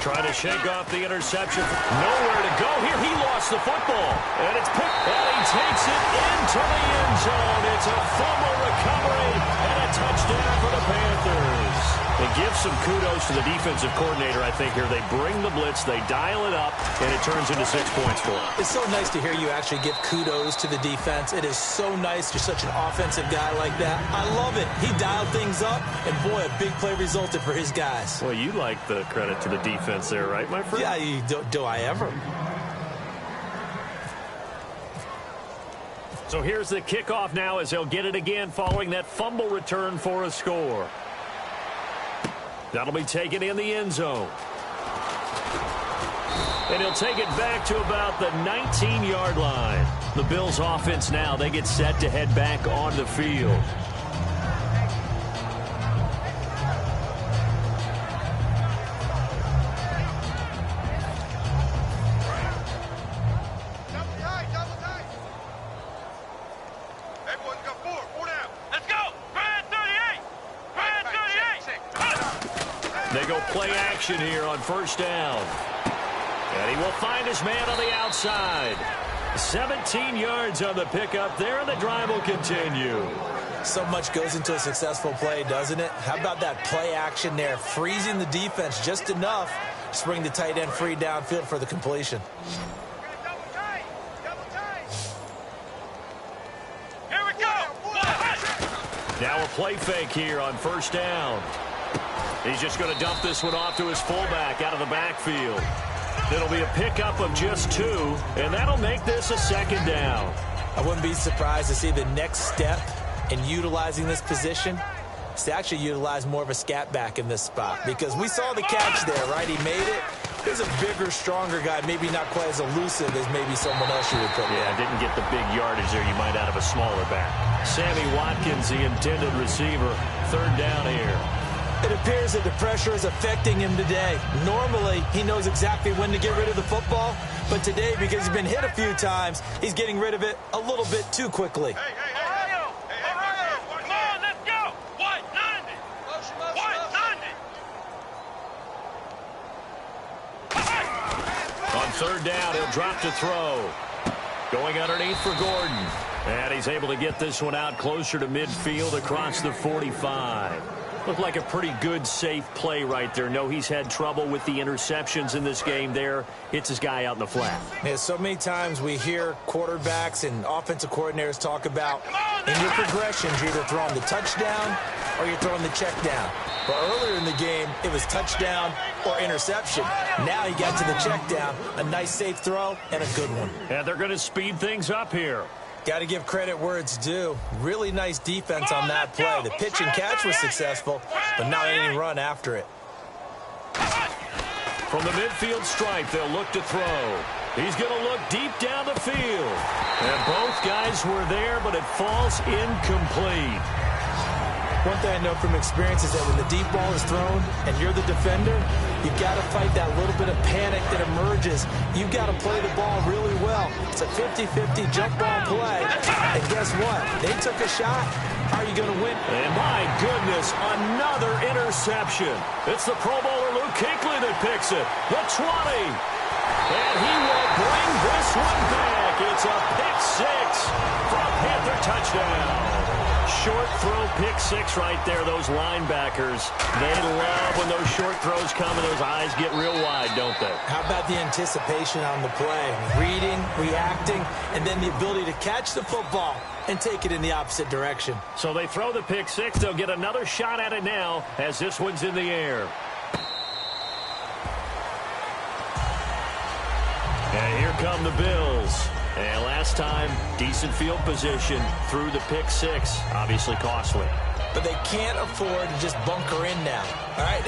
Trying to shake off the interception. Nowhere to go here. He lost the football. And it's picked. And he takes it into the end zone. It's a fumble recovery and a touchdown for the Panthers. It gives some kudos to the defensive coordinator, I think, here. They bring the blitz, they dial it up, and it turns into 6 points for them. It's so nice to hear you actually give kudos to the defense. It is so nice. You're such an offensive guy like that. I love it. He dialed things up, and boy, a big play resulted for his guys. Well, you like the credit to the defense there, right, my friend? Yeah, do I ever? So here's the kickoff now as they'll get it again following that fumble return for a score. That'll be taken in the end zone. And he'll take it back to about the 19-yard line. The Bills offense now, they get set to head back on the field. They go play action here on first down. And he will find his man on the outside. 17 yards on the pickup there, and the drive will continue. So much goes into a successful play, doesn't it? How about that play action there, freezing the defense just enough to bring the tight end free downfield for the completion. Here we go. Now a play fake here on first down. He's just going to dump this one off to his fullback out of the backfield. It'll be a pickup of just 2, and that'll make this a second down. I wouldn't be surprised to see the next step in utilizing this position is to actually utilize more of a scat back in this spot, because we saw the catch there, right? He made it. He's a bigger, stronger guy, maybe not quite as elusive as maybe someone else you would put there. Didn't get the big yardage there you might out of a smaller back. Sammy Watkins, the intended receiver, third down here. It appears that the pressure is affecting him today. Normally, he knows exactly when to get rid of the football, but today, because he's been hit a few times, he's getting rid of it a little bit too quickly. Ohio! Come on, let's go! 190! 190! On third down, he'll drop to throw. Going underneath for Gordon. And he's able to get this one out closer to midfield across the 45. Looked like a pretty good, safe play right there. No, he's had trouble with the interceptions in this game there. Hits his guy out in the flat. Yeah, so many times we hear quarterbacks and offensive coordinators talk about in your progressions, you're either throwing the touchdown or you're throwing the check down. But earlier in the game, it was touchdown or interception. Now he got to the check down. A nice, safe throw and a good one. And they're going to speed things up here. Got to give credit where it's due. Really nice defense on that play. The pitch and catch was successful, but not any run after it. From the midfield stripe, they'll look to throw. He's going to look deep down the field. And both guys were there, but it falls incomplete. One thing I know from experience is that when the deep ball is thrown and you're the defender, you've got to fight that little bit of panic that emerges. You've got to play the ball really well. It's a 50-50 jump ball play. And guess what? They took a shot. How are you going to win? And my goodness, another interception. It's the Pro Bowler Luke Kuechly that picks it. The 20. And he will bring this one back. It's a pick six for a Panther touchdown. Short throw pick six right there. Those linebackers, they love when those short throws come and those eyes get real wide, don't they? How about the anticipation on the play? Reading, reacting, and then the ability to catch the football and take it in the opposite direction. So they throw the pick six. They'll get another shot at it now as this one's in the air. And here come the Bills. And last time, decent field position through the pick six. Obviously costly. But they can't afford to just bunker in now. All right,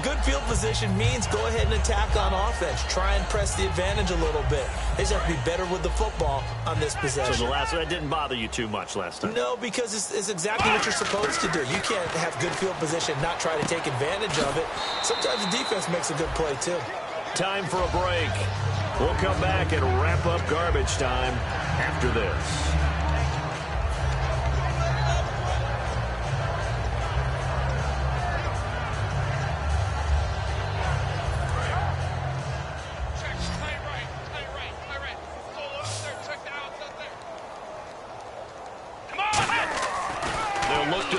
good field position means go ahead and attack on offense. Try and press the advantage a little bit. They just have to be better with the football on this possession. So that didn't bother you too much last time? No, because it's exactly what you're supposed to do. You can't have good field position and not try to take advantage of it. Sometimes the defense makes a good play, too. Time for a break. We'll come back and wrap up garbage time after this.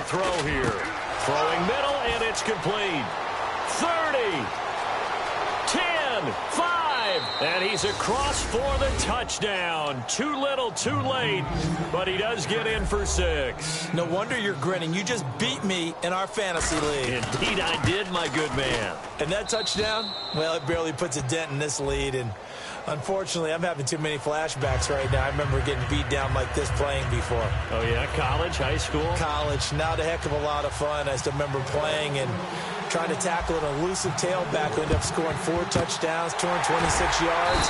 Throw here. Throwing middle, and it's complete. 30, 10, 5, and he's across for the touchdown. Too little, too late, but he does get in for 6. No wonder you're grinning. You just beat me in our fantasy league. Indeed I did, my good man. And that touchdown, well, it barely puts a dent in this lead, and unfortunately, I'm having too many flashbacks right now. I remember getting beat down like this playing before. Oh, yeah? College, high school? College. Not a heck of a lot of fun. I still remember playing and trying to tackle an elusive tailback who ended up scoring 4 touchdowns, 226 yards.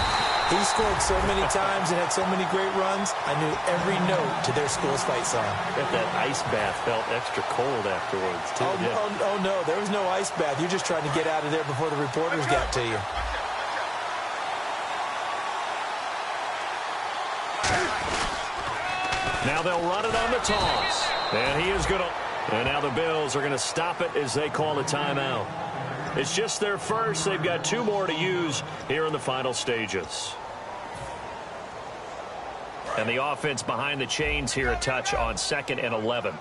He scored so many times and had so many great runs, I knew every note to their school's fight song. Bet that ice bath felt extra cold afterwards, too. Oh, no. There was no ice bath. You're just trying to get out of there before the reporters got to you. Now they'll run it on the toss. And he is going to... And now the Bills are going to stop it as they call a timeout. It's just their first. They've got 2 more to use here in the final stages. And the offense behind the chains here a touch on 2nd and 11.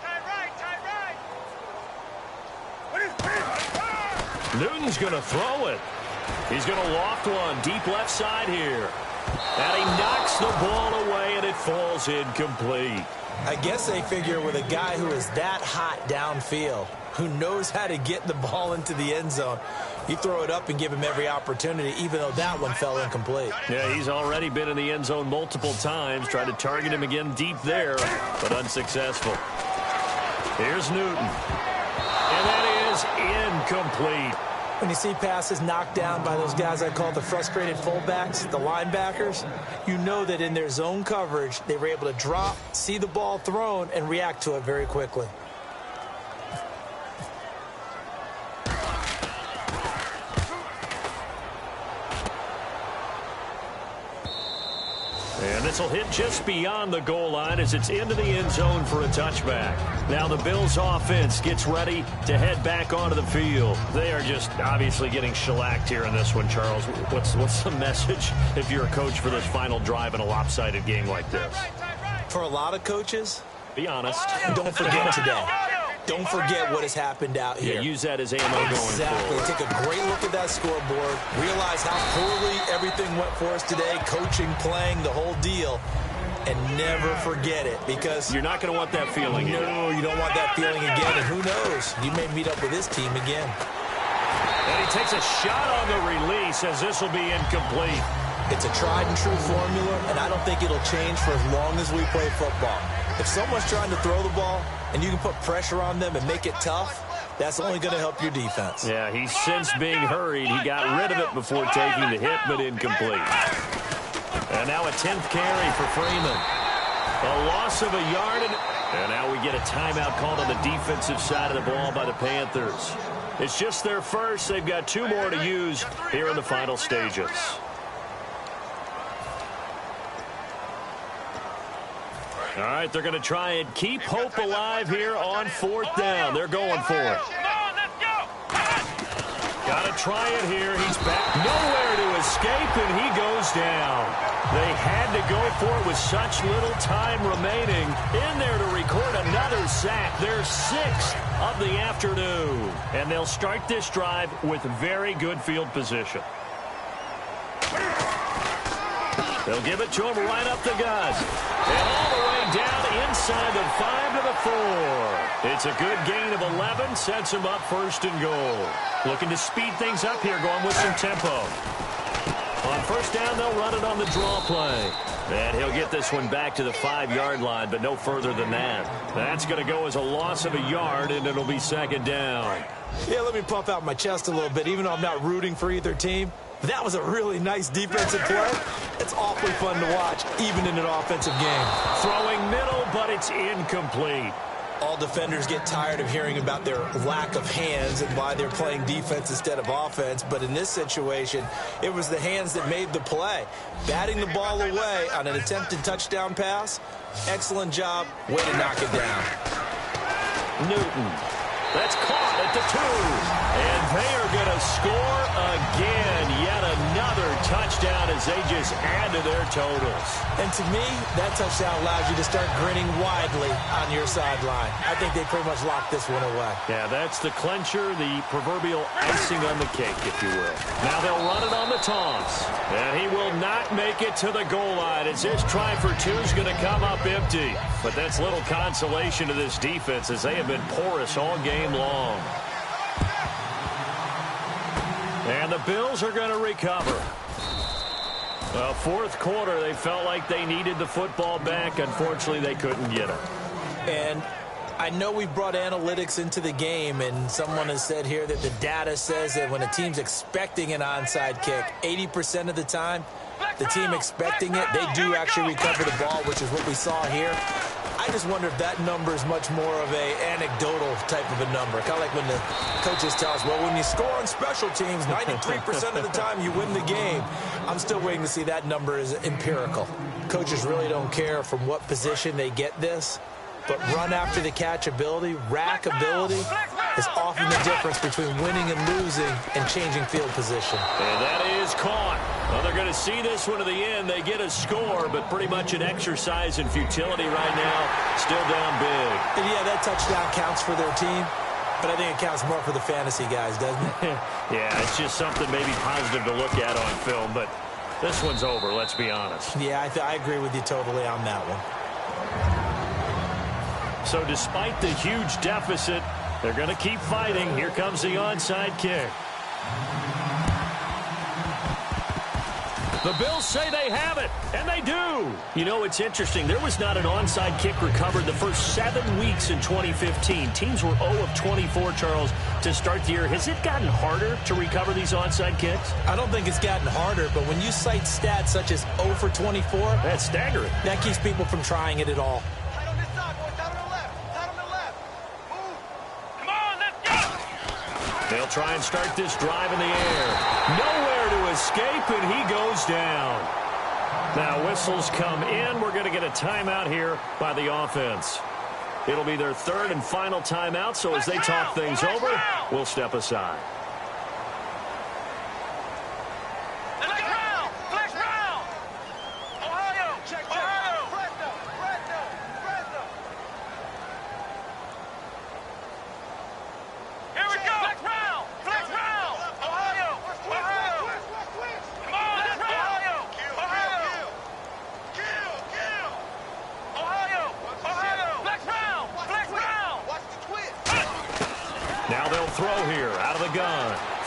Newton's going to throw it. He's going to loft one deep left side here. And he knocks the ball away, and it falls incomplete. I guess they figure with a guy who is that hot downfield, who knows how to get the ball into the end zone, you throw it up and give him every opportunity, even though that one fell incomplete. Yeah, he's already been in the end zone multiple times, tried to target him again deep there, but unsuccessful. Here's Newton. And that is incomplete. When you see passes knocked down by those guys I call the frustrated fullbacks, the linebackers, you know that in their zone coverage, they were able to drop, see the ball thrown, and react to it very quickly. And this will hit just beyond the goal line as it's into the end zone for a touchback. Now the Bills offense gets ready to head back onto the field. They are just obviously getting shellacked here in this one, Charles. What's the message if you're a coach for this final drive in a lopsided game like this? For a lot of coaches, be honest. Don't forget today. Don't forget what has happened out here. Yeah, use that as ammo going forward. Exactly. Take a great look at that scoreboard. Realize how poorly everything went for us today. Coaching, playing, the whole deal. And never forget it, because you're not going to want that feeling again. No, you don't want that feeling again. And who knows? You may meet up with this team again. And he takes a shot on the release as this will be incomplete. It's a tried and true formula, and I don't think it'll change for as long as we play football. If someone's trying to throw the ball and you can put pressure on them and make it tough, that's only going to help your defense. Yeah, he's since being hurried. He got rid of it before taking the hit, but incomplete. And now a 10th carry for Freeman. A loss of a yard, and now we get a timeout called on the defensive side of the ball by the Panthers. It's just their first. They've got 2 more to use here in the final stages. All right, they're going to try and keep hope alive here on 4th down. They're going for it. Got to try it here. He's back. Nowhere to escape, and he goes down. They had to go for it with such little time remaining. In there to record another sack. Their 6th of the afternoon. And they'll start this drive with very good field position. They'll give it to him right up the gut. And all the way down inside the 5 to the 4. It's a good gain of 11. Sets him up 1st and goal. Looking to speed things up here, going with some tempo. On first down, they'll run it on the draw play. And he'll get this one back to the 5-yard line, but no further than that. That's going to go as a loss of a yard, and it'll be second down. Yeah, let me puff out my chest a little bit, even though I'm not rooting for either team. That was a really nice defensive play. It's awfully fun to watch, even in an offensive game. Throwing middle, but it's incomplete. All defenders get tired of hearing about their lack of hands and why they're playing defense instead of offense. But in this situation, it was the hands that made the play. Batting the ball away on an attempted touchdown pass. Excellent job. Way to knock it down. Newton. That's caught at the 2. And they are going to score again. Yet another touchdown as they just add to their totals. And to me, that touchdown allows you to start grinning widely on your sideline. I think they pretty much locked this one away. Yeah, that's the clincher, the proverbial icing on the cake, if you will. Now they'll run it on the toss. And he will not make it to the goal line as his try for 2 is going to come up empty. But that's little consolation to this defense as they have been porous all game long. And the Bills are going to recover. Well, fourth quarter, they felt like they needed the football back. Unfortunately, they couldn't get it. And I know we've brought analytics into the game, and someone has said here that the data says that when a team's expecting an onside kick, 80% of the time, the team expecting it, they do actually recover the ball, which is what we saw here. I just wonder if that number is much more of a anecdotal type of a number. Kind of like when the coaches tell us, well, when you score on special teams, 93% of the time you win the game. I'm still waiting to see that number is empirical. Coaches really don't care from what position they get this. But run after the catch ability, rack ability, is often the difference between winning and losing and changing field position. And that is caught. Well, they're going to see this one to the end. They get a score, but pretty much an exercise in futility right now. Still down big. And yeah, that touchdown counts for their team, but I think it counts more for the fantasy guys, doesn't it? Yeah, it's just something maybe positive to look at on film, but this one's over, let's be honest. Yeah, I agree with you totally on that one. So despite the huge deficit, they're going to keep fighting. Here comes the onside kick. The Bills say they have it, and they do. You know, it's interesting. There was not an onside kick recovered the first 7 weeks in 2015. Teams were 0 of 24, Charles, to start the year. Has it gotten harder to recover these onside kicks? I don't think it's gotten harder, but when you cite stats such as 0 for 24, that's staggering. That keeps people from trying it at all. They'll try and start this drive in the air. Nowhere to escape, and he goes down. Now, whistles come in. We're going to get a timeout here by the offense. It'll be their third and final timeout, so as they talk things over, we'll step aside.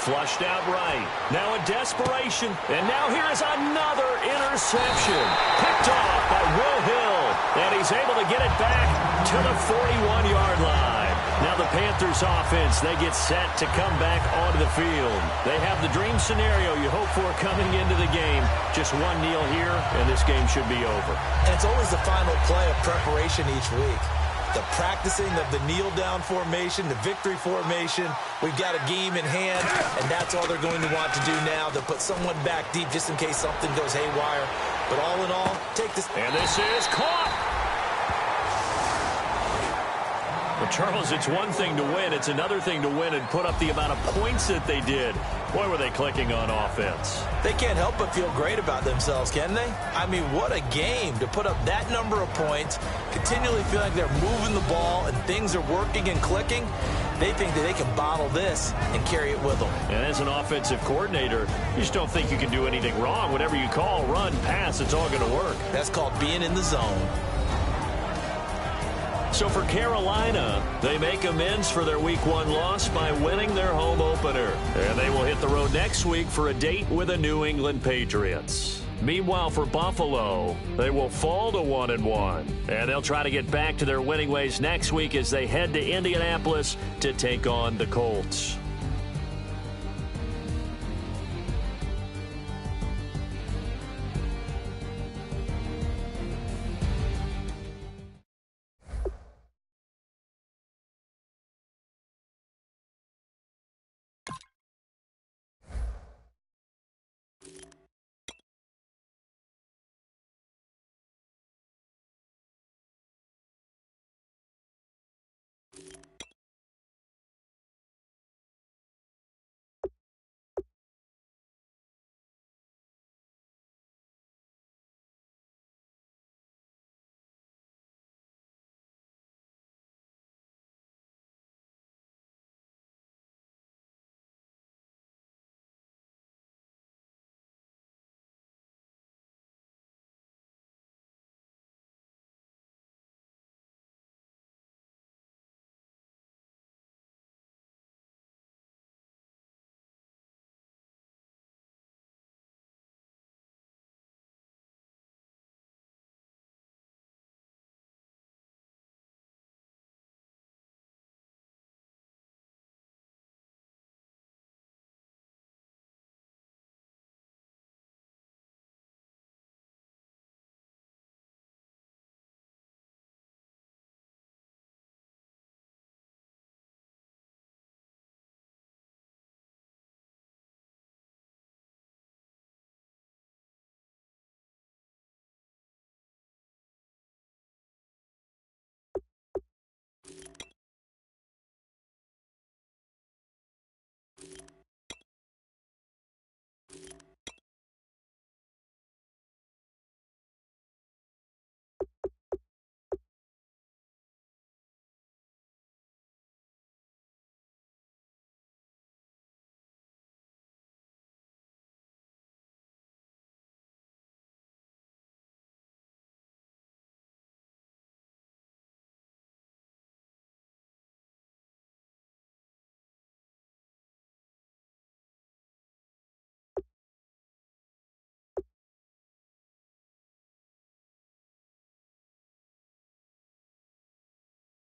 Flushed out right. Now a desperation. And now here is another interception. Picked off by Will Hill. And he's able to get it back to the 41-yard line. Now the Panthers offense, they get set to come back onto the field. They have the dream scenario you hope for coming into the game. Just one kneel here, and this game should be over. And it's always the final play of preparation each week. The practicing of the kneel-down formation, the victory formation. We've got a game in hand, and that's all they're going to want to do now, to put someone back deep just in case something goes haywire. But all in all, take this. And this is caught. But Charles, it's one thing to win. It's another thing to win and put up the amount of points that they did. Boy, were they clicking on offense. They can't help but feel great about themselves, can they? I mean, what a game to put up that number of points, continually feel like they're moving the ball and things are working and clicking. They think that they can bottle this and carry it with them. And as an offensive coordinator, you just don't think you can do anything wrong. Whatever you call, run, pass, it's all going to work. That's called being in the zone. So for Carolina, they make amends for their Week 1 loss by winning their home opener. And they will hit the road next week for a date with the New England Patriots. Meanwhile, for Buffalo, they will fall to 1-1. And they'll try to get back to their winning ways next week as they head to Indianapolis to take on the Colts.